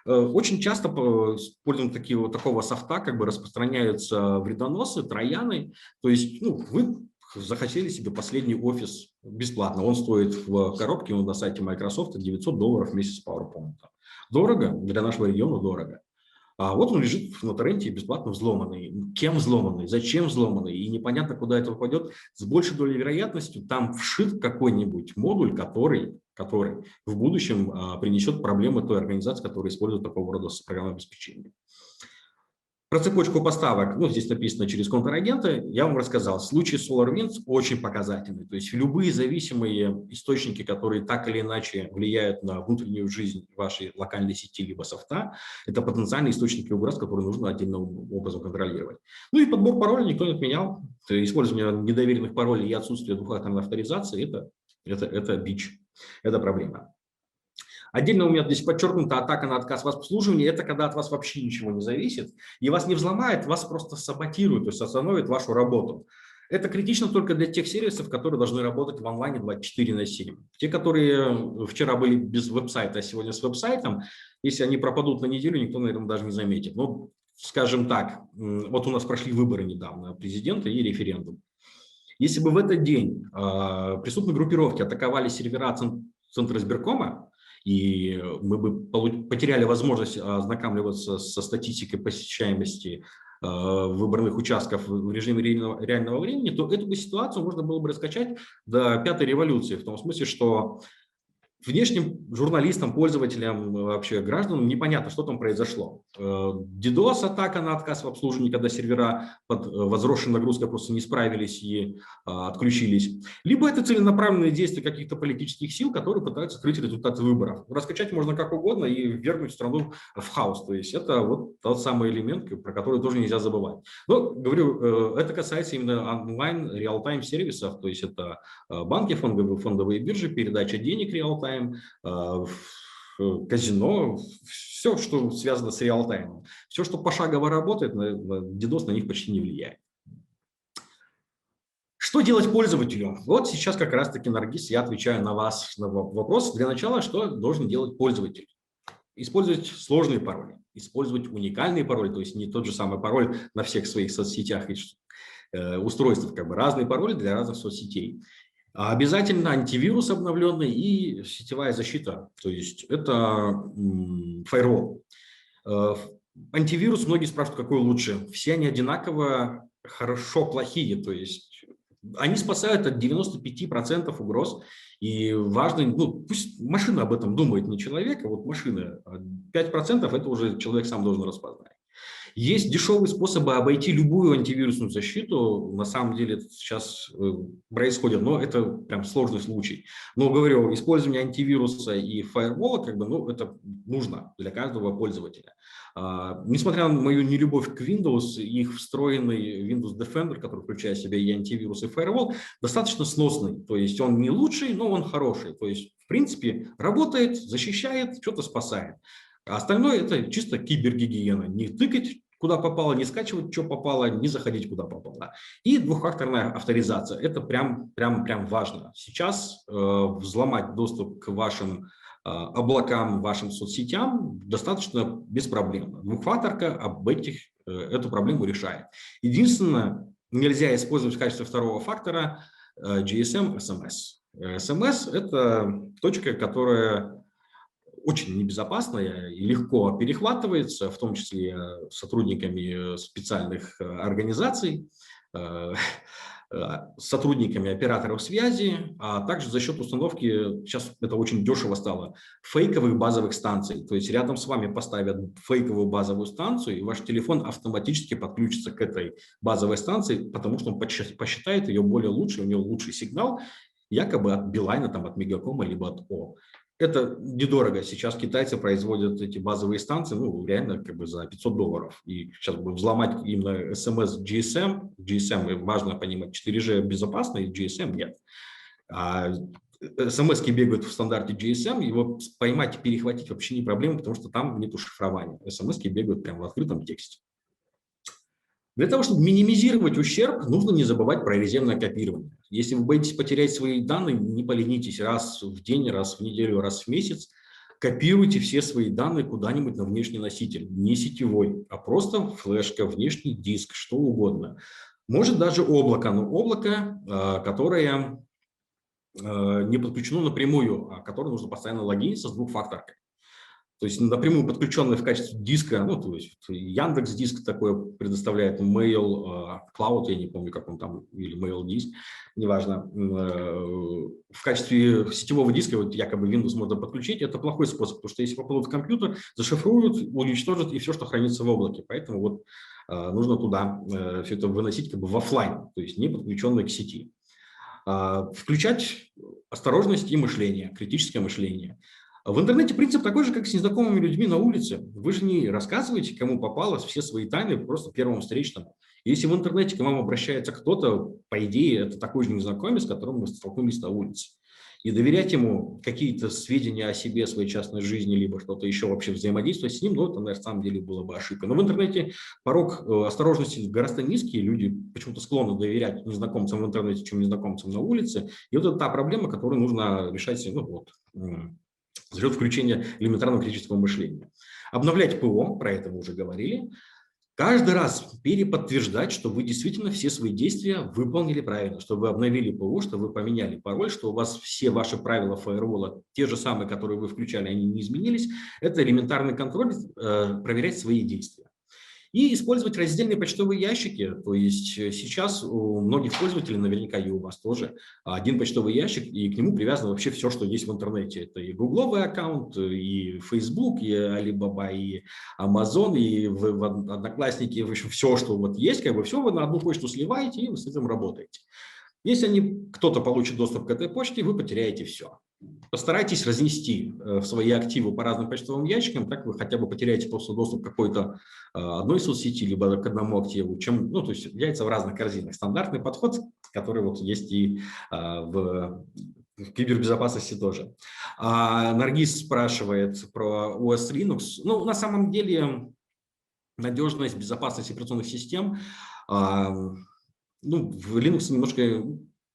Очень часто используем такого софта, как бы распространяются вредоносы, трояны, то есть, ну, вы захотели себе последний офис бесплатно, он стоит в коробке на сайте Microsoft $900 в месяц PowerPoint. Дорого, для нашего региона дорого. А вот он лежит на торренте бесплатно взломанный. Кем взломанный, зачем взломанный, и непонятно, куда это попадет. С большей долей вероятностью там вшит какой-нибудь модуль, который в будущем принесет проблемы той организации, которая использует такого рода программное обеспечение. Про цепочку поставок, ну, здесь написано через контрагента, я вам рассказал. Случай SolarWinds очень показательный. То есть любые зависимые источники, которые так или иначе влияют на внутреннюю жизнь вашей локальной сети либо софта, это потенциальные источники угроз, которые нужно отдельным образом контролировать. Ну и подбор паролей никто не отменял. Использование недоверенных паролей и отсутствие двухфакторной авторизации – это бич, это проблема. Отдельно у меня здесь подчеркнута атака на отказ в обслуживании. Это когда от вас вообще ничего не зависит, и вас не взломает, вас просто саботирует, то есть остановит вашу работу. Это критично только для тех сервисов, которые должны работать в онлайне 24/7. Те, которые вчера были без веб-сайта, а сегодня с веб-сайтом, если они пропадут на неделю, никто, наверное, даже не заметит. Ну, скажем так, вот у нас прошли выборы недавно, президента и референдум. Если бы в этот день преступные группировки атаковали сервера Центра избиркома, и мы бы потеряли возможность ознакомливаться со статистикой посещаемости выборных участков в режиме реального времени, то эту бы ситуацию можно было бы раскачать до пятой революции, в том смысле, что внешним журналистам, пользователям, вообще гражданам непонятно, что там произошло. DDoS-атака на отказ в обслуживании, когда сервера под возросшей нагрузкой просто не справились и отключились. Либо это целенаправленные действия каких-то политических сил, которые пытаются скрыть результаты выборов. Раскачать можно как угодно и ввергнуть страну в хаос. То есть это вот тот самый элемент, про который тоже нельзя забывать. Но, говорю, это касается именно онлайн реал-тайм сервисов, то есть это банки, фондовые биржи, передача денег реал-тайм, казино, все, что связано с реал-таймом. Все, что пошагово работает, DDoS на них почти не влияет. Что делать пользователю? Вот сейчас как раз-таки, Наргиз, я отвечаю на ваш вопрос. Для начала, что должен делать пользователь? Использовать сложные пароли, использовать уникальные пароли, то есть не тот же самый пароль на всех своих соцсетях и устройствах, как бы разные пароли для разных соцсетей. Обязательно антивирус обновленный и сетевая защита, то есть это фаервол. Антивирус, многие спрашивают, какой лучше. Все они одинаково хорошо плохие, то есть они спасают от 95% угроз. И важно, ну, пусть машина об этом думает, не человек, а вот машина. 5% это уже человек сам должен распознать. Есть дешевые способы обойти любую антивирусную защиту. На самом деле это сейчас происходит, но это прям сложный случай. Но, говорю, использование антивируса и фаервола, как бы, ну, это нужно для каждого пользователя. Несмотря на мою нелюбовь к Windows, их встроенный Windows Defender, который включает в себя и антивирус, и фаервол, достаточно сносный. То есть он не лучший, но он хороший. То есть, в принципе, работает, защищает, что-то спасает. А остальное это чисто кибергигиена. Не тыкать куда попало, не скачивать, что попало, не заходить куда попало. И двухфакторная авторизация. Это прям важно. Сейчас взломать доступ к вашим облакам, вашим соцсетям достаточно беспроблемно. Двухфакторка эту проблему решает. Единственное, нельзя использовать в качестве второго фактора GSM SMS. SMS – это точка, которая очень небезопасная и легко перехватывается, в том числе сотрудниками специальных организаций, сотрудниками операторов связи, а также за счет установки, сейчас это очень дешево стало, фейковых базовых станций. То есть рядом с вами поставят фейковую базовую станцию, и ваш телефон автоматически подключится к этой базовой станции, потому что он посчитает ее более лучшей, у него лучший сигнал, якобы от Билайна, там, от Мегакома, либо от О. Это недорого. Сейчас китайцы производят эти базовые станции, ну, реально, как бы за $500. И сейчас бы взломать именно SMS GSM. GSM, важно понимать, 4G безопасно, и GSM нет. А SMS-ки бегают в стандарте GSM, его поймать и перехватить вообще не проблема, потому что там нету шифрования. SMS-ки бегают прямо в открытом тексте. Для того, чтобы минимизировать ущерб, нужно не забывать про резервное копирование. Если вы боитесь потерять свои данные, не поленитесь раз в день, раз в неделю, раз в месяц. Копируйте все свои данные куда-нибудь на внешний носитель. Не сетевой, а просто флешка, внешний диск, что угодно. Может даже облако, но облако, которое не подключено напрямую, а которое нужно постоянно логиниться с двухфакторкой. То есть напрямую подключенный в качестве диска, ну, то есть Яндекс.Диск такое предоставляет, Mail Cloud, я не помню, как он там, или Mail Disk, неважно. В качестве сетевого диска вот якобы Windows можно подключить. Это плохой способ, потому что если попадут в компьютер, зашифруют, уничтожат и все, что хранится в облаке. Поэтому вот нужно туда все это выносить как бы в офлайн, то есть не подключенное к сети. Включать осторожность и мышление, критическое мышление. В интернете принцип такой же, как с незнакомыми людьми на улице. Вы же не рассказываете, кому попало, все свои тайны просто первому встречному. Если в интернете к вам обращается кто-то, по идее, это такой же незнакомец, с которым вы столкнулись на улице. И доверять ему какие-то сведения о себе, своей частной жизни, либо что-то еще вообще взаимодействовать с ним, ну, это на самом деле было бы ошибкой. Но в интернете порог осторожности гораздо низкий, люди почему-то склонны доверять незнакомцам в интернете, чем незнакомцам на улице. И вот это та проблема, которую нужно решать, ну, вот, за счет включения элементарного критического мышления. Обновлять ПО, про это мы уже говорили. Каждый раз переподтверждать, что вы действительно все свои действия выполнили правильно, что вы обновили ПО, что вы поменяли пароль, что у вас все ваши правила фаервола, те же самые, которые вы включали, они не изменились. Это элементарный контроль, проверять свои действия. И использовать раздельные почтовые ящики. То есть сейчас у многих пользователей, наверняка и у вас тоже, один почтовый ящик, и к нему привязано вообще все, что есть в интернете. Это и гугловый аккаунт, и Facebook, и Alibaba, и Amazon, и в Одноклассники, в общем, все, что вот есть, как бы все вы на одну почту сливаете, и вы с этим работаете. Если кто-то получит доступ к этой почте, вы потеряете все. Постарайтесь разнести свои активы по разным почтовым ящикам, так вы хотя бы потеряете просто доступ к какой-то одной соцсети, либо к одному активу, чем, ну, то есть яйца в разных корзинах. Стандартный подход, который вот есть и в кибербезопасности тоже. Наргиз спрашивает про OS Linux. Ну, на самом деле, надежность, безопасность операционных систем, ну, в Linux немножко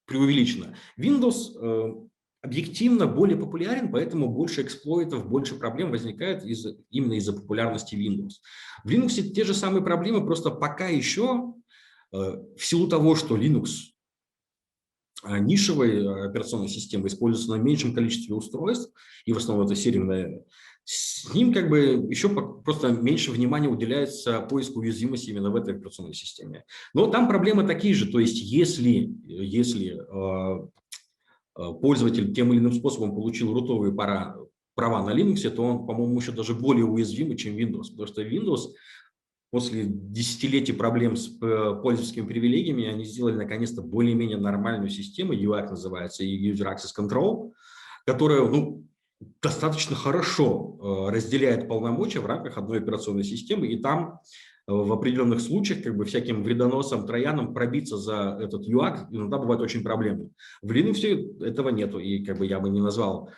преувеличено. Windows объективно более популярен, поэтому больше эксплойтов, больше проблем возникает именно из-за популярности Windows. В Linux те же самые проблемы, просто пока еще в силу того, что Linux нишевой операционной системы используется на меньшем количестве устройств, и в основном это серийная, с ним как бы еще просто меньше внимания уделяется поиску уязвимости именно в этой операционной системе. Но там проблемы такие же, то есть если пользователь тем или иным способом получил рутовые права на Linux, то он, по-моему, еще даже более уязвимый, чем Windows, потому что Windows после десятилетий проблем с пользовательскими привилегиями они сделали наконец-то более-менее нормальную систему, UAC называется, и User Access Control, которая, ну, достаточно хорошо разделяет полномочия в рамках одной операционной системы, и там в определенных случаях как бы всяким вредоносам, троянам пробиться за этот UAC иногда бывает очень проблемно. В Linux этого нету, и как бы я бы не назвал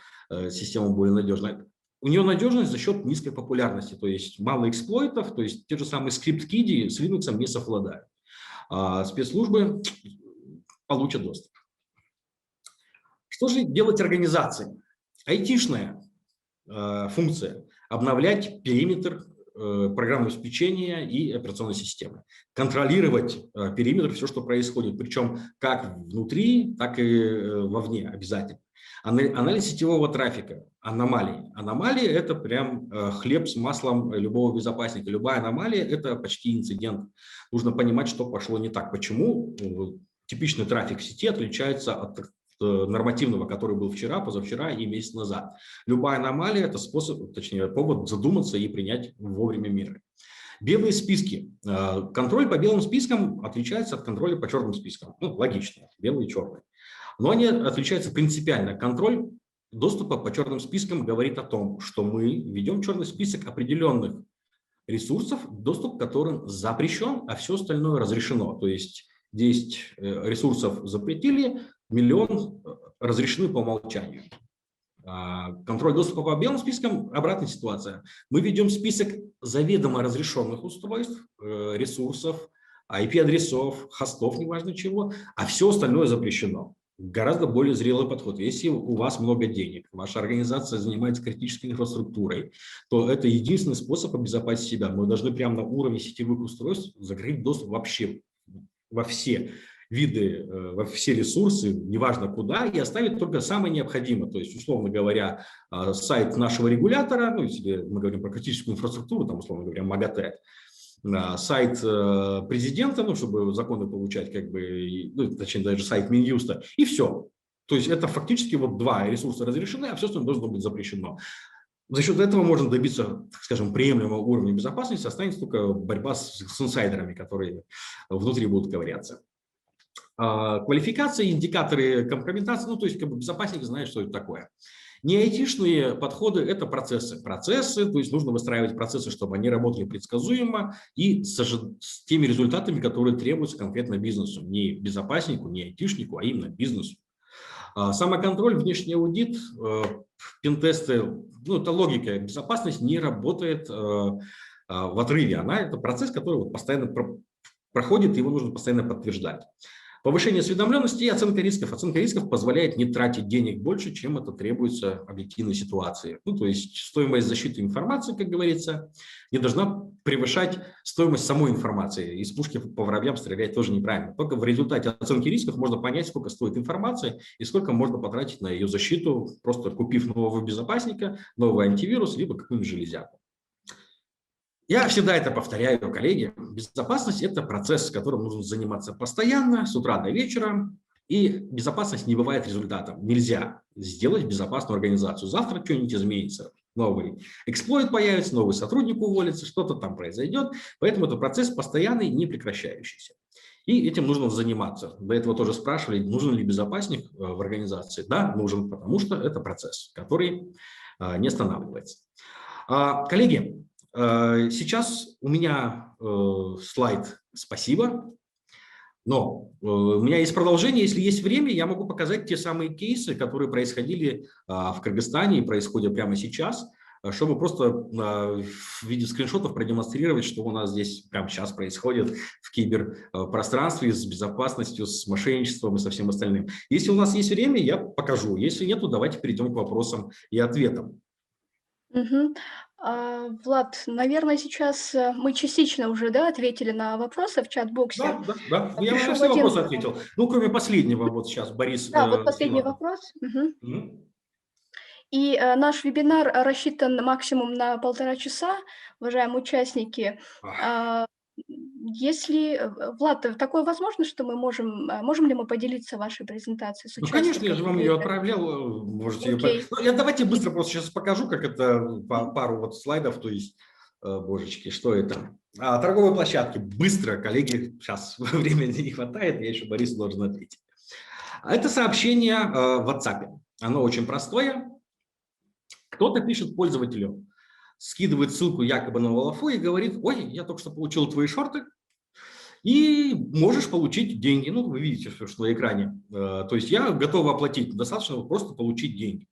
систему более надежной. У нее надежность за счет низкой популярности, то есть мало эксплойтов, то есть те же самые скрипт-киди с Linux не совладают. Спецслужбы получат доступ. Что же делать организации? Айтишная функция – обновлять периметр программного обеспечения и операционной системы. Контролировать периметр, все, что происходит, причем как внутри, так и вовне обязательно. Анализ сетевого трафика, аномалии. Аномалии – это прям хлеб с маслом любого безопасника. Любая аномалия – это почти инцидент. Нужно понимать, что пошло не так. Почему типичный трафик в сети отличается от нормативного, который был вчера, позавчера и месяц назад. Любая аномалия – это способ, точнее, повод задуматься и принять вовремя меры. Белые списки. Контроль по белым спискам отличается от контроля по черным спискам. Ну, логично, белые и черные. Но они отличаются принципиально. Контроль доступа по черным спискам говорит о том, что мы ведем черный список определенных ресурсов, доступ к которым запрещен, а все остальное разрешено. То есть 10 ресурсов запретили, миллион разрешены по умолчанию. Контроль доступа по белым спискам – обратная ситуация. Мы ведем список заведомо разрешенных устройств, ресурсов, IP-адресов, хостов, неважно чего, а все остальное запрещено. Гораздо более зрелый подход. Если у вас много денег, ваша организация занимается критической инфраструктурой, то это единственный способ обезопасить себя. Мы должны прямо на уровне сетевых устройств закрыть доступ вообще во все виды, во все ресурсы, неважно куда, и оставить только самое необходимое. То есть, условно говоря, сайт нашего регулятора, ну, если мы говорим про критическую инфраструктуру, там, условно говоря, МАГАТЭ, сайт президента, ну, чтобы законы получать, как бы, ну, точнее, даже сайт Минюста, и все. То есть это фактически вот два ресурса разрешены, а все остальное должно быть запрещено. За счет этого можно добиться, так скажем, приемлемого уровня безопасности, останется только борьба с инсайдерами, которые внутри будут ковыряться. Квалификации, индикаторы компрометации, ну, то есть как бы безопасник знает, что это такое. Не айтишные подходы – это процессы. Процессы, то есть нужно выстраивать процессы, чтобы они работали предсказуемо и с теми результатами, которые требуются конкретно бизнесу. Не безопаснику, не айтишнику, а именно бизнесу. Самоконтроль, внешний аудит, пентесты, ну, это логика. Безопасность не работает в отрыве. Это процесс, который вот постоянно проходит, его нужно постоянно подтверждать. Повышение осведомленности и оценка рисков. Оценка рисков позволяет не тратить денег больше, чем это требуется объективной ситуации. Ну, то есть стоимость защиты информации, как говорится, не должна превышать стоимость самой информации. Из пушки по воробьям стрелять тоже неправильно. Только в результате оценки рисков можно понять, сколько стоит информация и сколько можно потратить на ее защиту, просто купив нового безопасника, новый антивирус, либо какую-нибудь железяку. Я всегда это повторяю, коллеги. Безопасность – это процесс, которым нужно заниматься постоянно, с утра до вечера. И безопасность не бывает результатом. Нельзя сделать безопасную организацию. Завтра что-нибудь изменится. Новый эксплойт появится, новый сотрудник уволится, что-то там произойдет. Поэтому это процесс постоянный, не прекращающийся. И этим нужно заниматься. До этого тоже спрашивали, нужен ли безопасник в организации. Да, нужен, потому что это процесс, который не останавливается. Коллеги, сейчас у меня слайд «Спасибо», но у меня есть продолжение. Если есть время, я могу показать те самые кейсы, которые происходили в Кыргызстане и происходят прямо сейчас, чтобы просто в виде скриншотов продемонстрировать, что у нас здесь прямо сейчас происходит в киберпространстве с безопасностью, с мошенничеством и со всем остальным. Если у нас есть время, я покажу. Если нет, то давайте перейдем к вопросам и ответам. Влад, наверное, сейчас мы частично уже, да, ответили на вопросы в чат-боксе. Да. Я на все вопросы ответил. Ну, кроме последнего, вот сейчас Борис. Да, вот последний вопрос. И наш вебинар рассчитан максимум на 1,5 часа, уважаемые участники. Если, Влад, такое возможно, что мы можем ли мы поделиться вашей презентацией с участниками? Ну, конечно, я же вам ее отправлял, можете ее... Ну, давайте быстро просто сейчас покажу, как это, пару вот слайдов, то есть, божечки, что это? Торговые площадки, быстро, коллеги, сейчас времени не хватает, я еще Борису должен ответить. Это сообщение в WhatsApp, оно очень простое. Кто-то пишет пользователю, скидывает ссылку якобы на Лалафо и говорит: ой, я только что получил твои шорты, и можешь получить деньги. Ну, вы видите, что на экране. То есть я готов оплатить, достаточно просто получить деньги.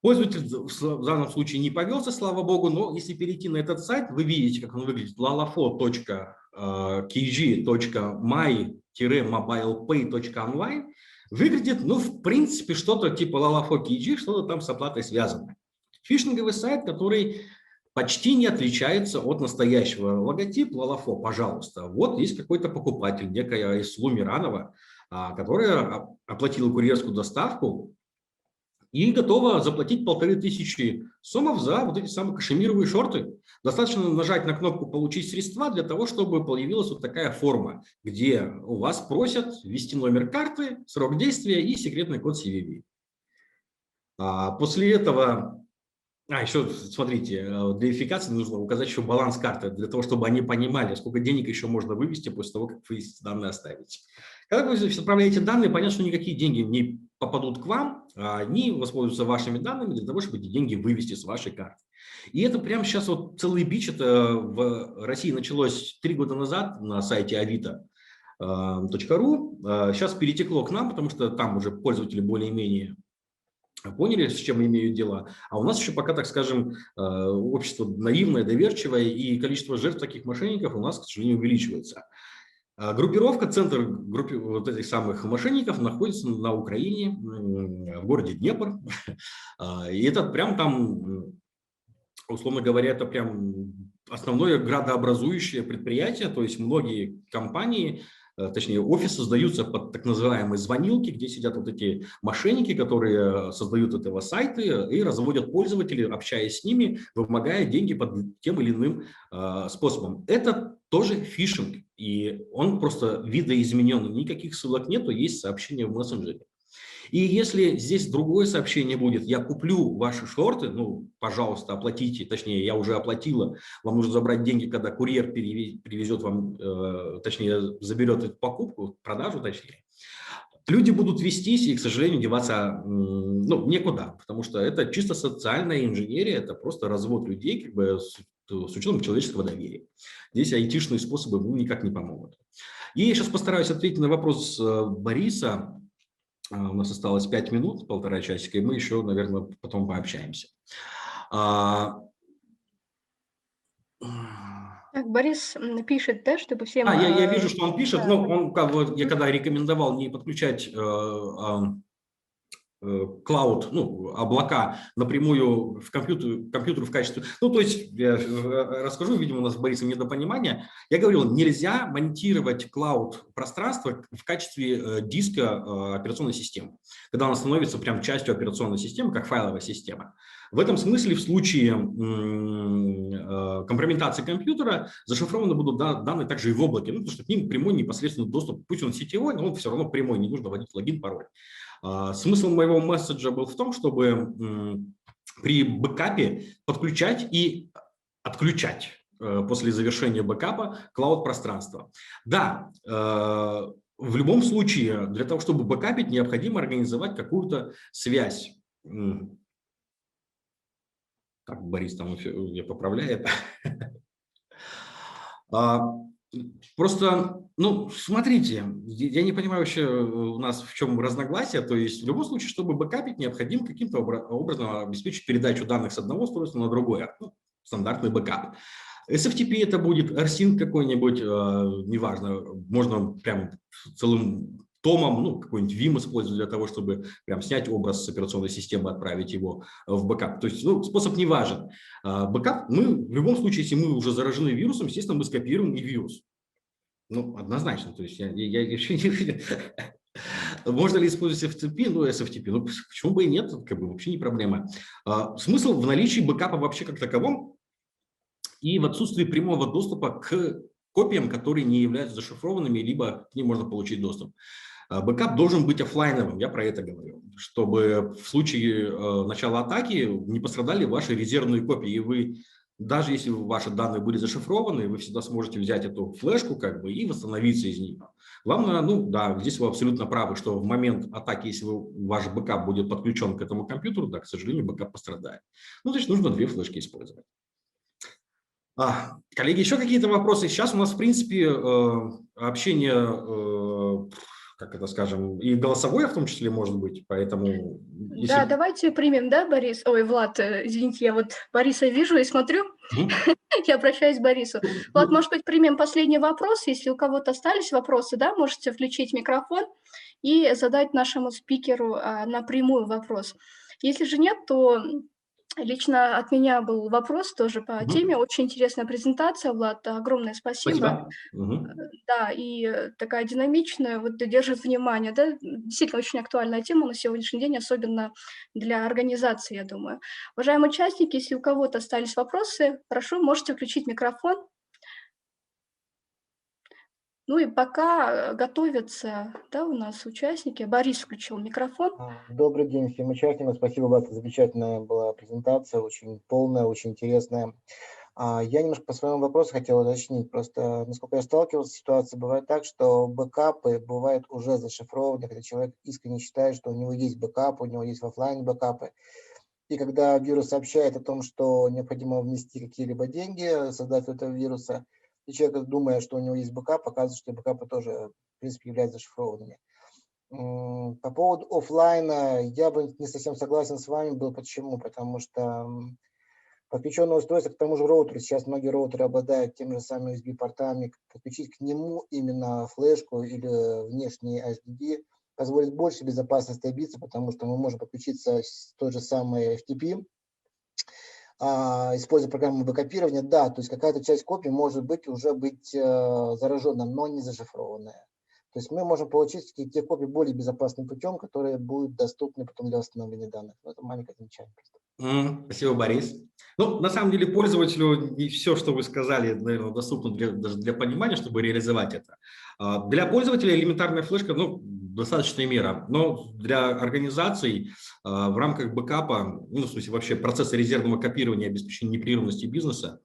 Пользователь в данном случае не повелся, слава богу, но если перейти на этот сайт, вы видите, как он выглядит: lalafo.kg.my-mobilepay.online. Выглядит, ну, в принципе, что-то типа Lalafo KG, что-то там с оплатой связано. Фишинговый сайт, который почти не отличается от настоящего. Логотип Lalafo, пожалуйста. Вот есть какой-то покупатель, некая Ислу Миранова, которая оплатила курьерскую доставку и готова заплатить 1500 сомов за вот эти самые кашемировые шорты. Достаточно нажать на кнопку «Получить средства» для того, чтобы появилась вот такая форма, где у вас просят ввести номер карты, срок действия и секретный код CVV. После этого... еще смотрите, для верификации нужно указать еще баланс карты, для того, чтобы они понимали, сколько денег еще можно вывести после того, как вы эти данные оставите. Когда вы отправляете данные, понятно, что никакие деньги не попадут к вам, а они воспользуются вашими данными для того, чтобы эти деньги вывести с вашей карты. И это прямо сейчас вот целый бич. Это в России началось 3 года назад на сайте avito.ru. Сейчас перетекло к нам, потому что там уже пользователи более-менее поняли, с чем имеют дело. А у нас еще пока, так скажем, общество наивное, доверчивое, и количество жертв таких мошенников у нас, к сожалению, увеличивается. Группировка, центр вот этих самых мошенников находится на Украине, в городе Днепр. И это прям там, условно говоря, это прям основное градообразующее предприятие, то есть многие компании, точнее офисы сдаются под так называемые звонилки, где сидят вот эти мошенники, которые создают этого сайты и разводят пользователей, общаясь с ними, вымогая деньги под тем или иным способом. Это тоже фишинг, и он просто видоизменен, никаких ссылок нету, есть сообщение в мессенджере. И если здесь другое сообщение будет, я куплю ваши шорты, ну, пожалуйста, оплатите, точнее, я уже оплатила, вам нужно забрать деньги, когда курьер привезет вам, точнее, заберет эту покупку, продажу, точнее, люди будут вестись и, к сожалению, деваться ну, некуда, потому что это чисто социальная инженерия, это просто развод людей как бы с учетом человеческого доверия. Здесь айтишные способы никак не помогут. И я сейчас постараюсь ответить на вопрос Бориса. У нас осталось 5 минут, полтора часика, и мы еще, наверное, потом пообщаемся. Так, Борис пишет, да, чтобы всем... Я вижу, что он пишет, да. но он, как бы, я когда рекомендовал не подключать клауд, ну, облака напрямую в компьютеру в качестве... Ну, то есть, я расскажу, видимо, у нас с Борисом недопонимание. Я говорил, нельзя монтировать клауд-пространство в качестве диска операционной системы, когда она становится прям частью операционной системы, как файловая система. В этом смысле в случае компрометации компьютера зашифрованы будут данные также и в облаке, ну, потому что к ним прямой непосредственный доступ, пусть он сетевой, но он все равно прямой, не нужно вводить логин, пароль. Смысл моего месседжа был в том, чтобы при бэкапе подключать и отключать после завершения бэкапа клауд-пространство. Да, в любом случае, для того, чтобы бэкапить, необходимо организовать какую-то связь. Так, Борис там я поправляет. Просто, ну, смотрите, я не понимаю вообще у нас в чем разногласие. То есть в любом случае, чтобы бэкапить, необходимо каким-то образом обеспечить передачу данных с одного устройства на другое. Ну, стандартный бэкап. SFTP это будет rsync какой-нибудь, неважно, можно прям целым томом, ну, какой-нибудь Vim использовать для того, чтобы прям снять образ с операционной системы, отправить его в бэкап. То есть, ну, способ не важен. Бэкап, мы в любом случае, если мы уже заражены вирусом, естественно, мы скопируем и вирус. Ну, однозначно. То есть, я еще не... Можно ли использовать FTP? Ну, SFTP. Ну, почему бы и нет? Как бы вообще не проблема. Смысл в наличии бэкапа вообще как таковом и в отсутствии прямого доступа к копиям, которые не являются зашифрованными, либо к ним можно получить доступ. Бэкап должен быть офлайновым, я про это говорю, чтобы в случае начала атаки не пострадали ваши резервные копии, и вы, даже если ваши данные были зашифрованы, вы всегда сможете взять эту флешку как бы и восстановиться из нее. Главное, ну да, здесь вы абсолютно правы, что в момент атаки, если ваш бэкап будет подключен к этому компьютеру, да, к сожалению, бэкап пострадает. Ну, значит, нужно 2 флешки использовать. Коллеги, еще какие-то вопросы? Сейчас у нас, в принципе, общение, как это скажем, и голосовое в том числе может быть, поэтому... Если... Да, давайте примем, да, Борис? Ой, Влад, извините, я вот Бориса вижу и смотрю. Я обращаюсь к Борису. Влад, может быть, примем последний вопрос? Если у кого-то остались вопросы, да, можете включить микрофон и задать нашему спикеру напрямую вопрос. Если же нет, то... Лично от меня был вопрос тоже по теме. Очень интересная презентация, Влад. Огромное спасибо. Да, и такая динамичная, вот держит внимание. Да? Действительно, очень актуальная тема на сегодняшний день, особенно для организации, я думаю. Уважаемые участники, если у кого-то остались вопросы, прошу, можете включить микрофон. Ну и пока готовятся, да, у нас участники. Борис включил микрофон. Добрый день всем участникам. Спасибо, Влад, замечательная была презентация, очень полная, очень интересная. Я немножко по своему вопросу хотел уточнить. Просто, насколько я сталкивался с ситуацией, бывает так, что бэкапы бывают уже зашифрованы, когда человек искренне считает, что у него есть бэкап, у него есть в офлайн бэкапы. И когда вирус сообщает о том, что необходимо внести какие-либо деньги, создателю этого вируса, и человек, думая, что у него есть бэкап, оказывается, что бэкапы тоже, в принципе, являются зашифрованными. По поводу офлайна я бы не совсем согласен с вами был. Почему? Потому что Подключенное устройство к тому же роутеру, сейчас многие роутеры обладают теми же самыми USB-портами, подключить к нему именно флешку или внешний HDD позволит больше безопасности добиться, потому что мы можем подключиться с той же самой FTP, используя программу бэкапирования. Да, то есть какая-то часть копий может быть уже быть зараженная, но не зашифрованная. То есть мы можем получить те копии более безопасным путем, которые будут доступны потом для восстановления данных. Это маленькое замечание. Спасибо, Борис. Ну, на самом деле, пользователю не все, что вы сказали, наверное, доступно даже для понимания, чтобы реализовать это. Для пользователя элементарная флешка, ну, достаточная мера, но для организаций в рамках бэкапа, ну, в смысле вообще процесса резервного копирования и обеспечения непрерывности бизнеса,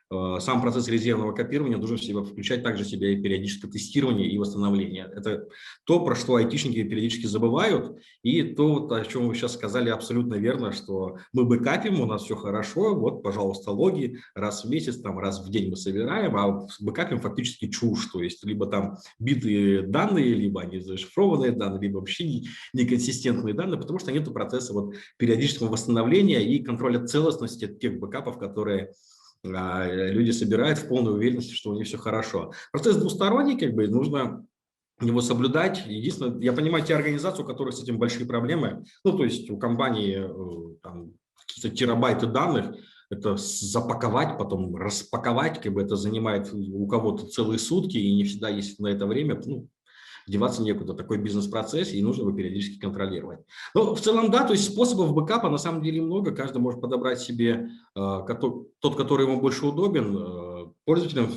сам процесс резервного копирования должен в себя включать также в себя и периодическое тестирование и восстановление. Это то, про что айтишники периодически забывают, и то, о чем вы сейчас сказали, абсолютно верно, что мы бэкапим, у нас все хорошо, вот, пожалуйста, логи, раз в месяц, там, раз в день мы собираем, а бэкапим фактически чушь, то есть либо там битые данные, либо они зашифрованные данные, либо вообще неконсистентные данные, потому что нет процесса вот периодического восстановления и контроля целостности тех бэкапов, которые люди собирают в полной уверенности, что у них все хорошо. Процесс двусторонний, как бы, нужно его соблюдать. Единственное, я понимаю те организации, у которых с этим большие проблемы. Ну, то есть у компании какие-то терабайты данных, это запаковать, потом распаковать, как бы это занимает у кого-то целые сутки, и не всегда есть на это время. Ну, деваться некуда, такой бизнес-процесс, и нужно его периодически контролировать. Но в целом, да, то есть способов бэкапа на самом деле много, каждый может подобрать себе тот, который ему больше удобен. Пользователям,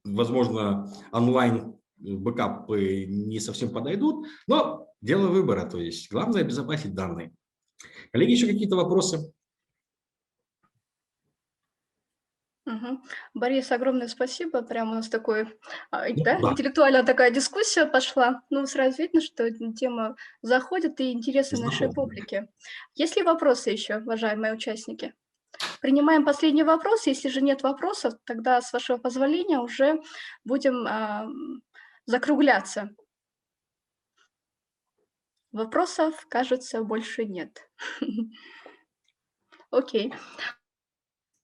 возможно, онлайн бэкапы не совсем подойдут, но дело выбора, то есть главное обезопасить данные. Коллеги, еще какие-то вопросы? Мгм. Борис, огромное спасибо. Прям у нас такой, да, Да, интеллектуальная такая дискуссия пошла. Ну, сразу видно, что тема заходит и интересна нашей знакомо. публике. Есть ли вопросы еще, уважаемые участники? Принимаем последний вопрос. Если же нет вопросов, тогда, с вашего позволения, уже будем закругляться. Вопросов, кажется, больше нет. Окей.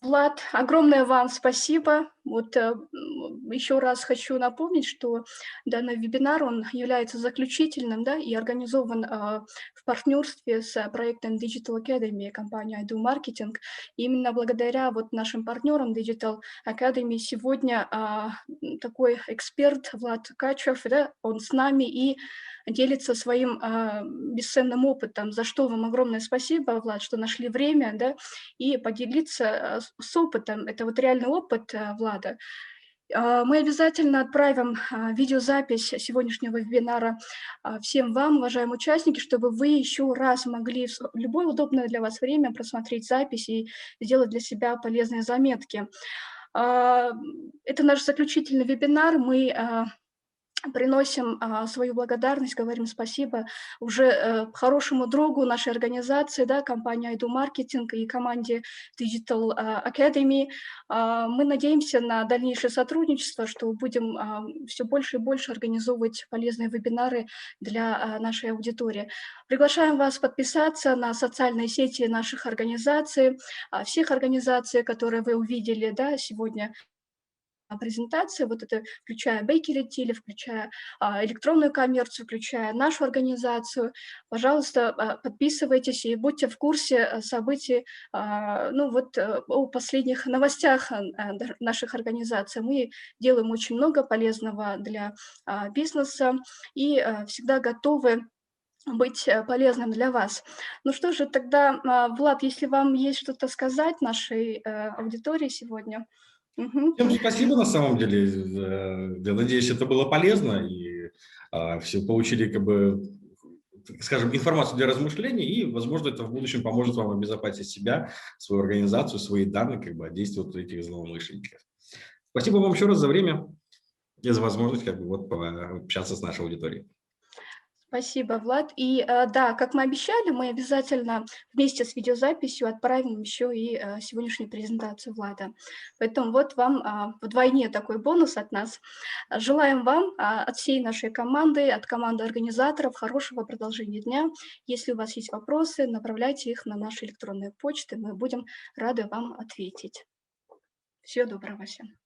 Влад, огромное вам спасибо. Вот еще раз хочу напомнить, что данный вебинар, он является заключительным, да, и организован в партнерстве с проектом Digital Academy, компанией iDo Marketing. И именно благодаря вот нашим партнерам Digital Academy сегодня такой эксперт Влад Ткачев, да, он с нами и делится своим бесценным опытом, за что вам огромное спасибо, Влад, что нашли время, да, и поделиться с опытом. Это вот реальный опыт Влада. Мы обязательно отправим видеозапись сегодняшнего вебинара всем вам, уважаемые участники, чтобы вы еще раз могли в любое удобное для вас время просмотреть запись и сделать для себя полезные заметки. Это наш заключительный вебинар. Мы приносим свою благодарность, говорим спасибо уже хорошему другу нашей организации, да, компании iDo Marketing и команде Digital Academy. Мы надеемся на дальнейшее сотрудничество, что будем все больше и больше организовывать полезные вебинары для нашей аудитории. Приглашаем вас подписаться на социальные сети наших организаций, всех организаций, которые вы увидели, да, сегодня презентации, вот это включая Bakery Tilly, включая электронную коммерцию, включая нашу организацию. Пожалуйста, подписывайтесь и будьте в курсе событий, ну вот о последних новостях наших организаций. Мы делаем очень много полезного для бизнеса и всегда готовы быть полезным для вас. Ну что же, тогда, Влад, если вам есть что-то сказать нашей аудитории сегодня. Всем спасибо на самом деле. Я надеюсь, это было полезно и все получили, как бы, скажем, информацию для размышлений, и, возможно, это в будущем поможет вам обезопасить себя, свою организацию, свои данные, как бы, от действий вот этих злоумышленников. Спасибо вам еще раз за время и за возможность, как бы, вот, пообщаться с нашей аудиторией. Спасибо, Влад. И да, как мы обещали, мы обязательно вместе с видеозаписью отправим еще и сегодняшнюю презентацию Влада. Поэтому вот вам вдвойне такой бонус от нас. Желаем вам от всей нашей команды, от команды организаторов хорошего продолжения дня. Если у вас есть вопросы, направляйте их на наши электронные почты, мы будем рады вам ответить. Всего доброго всем.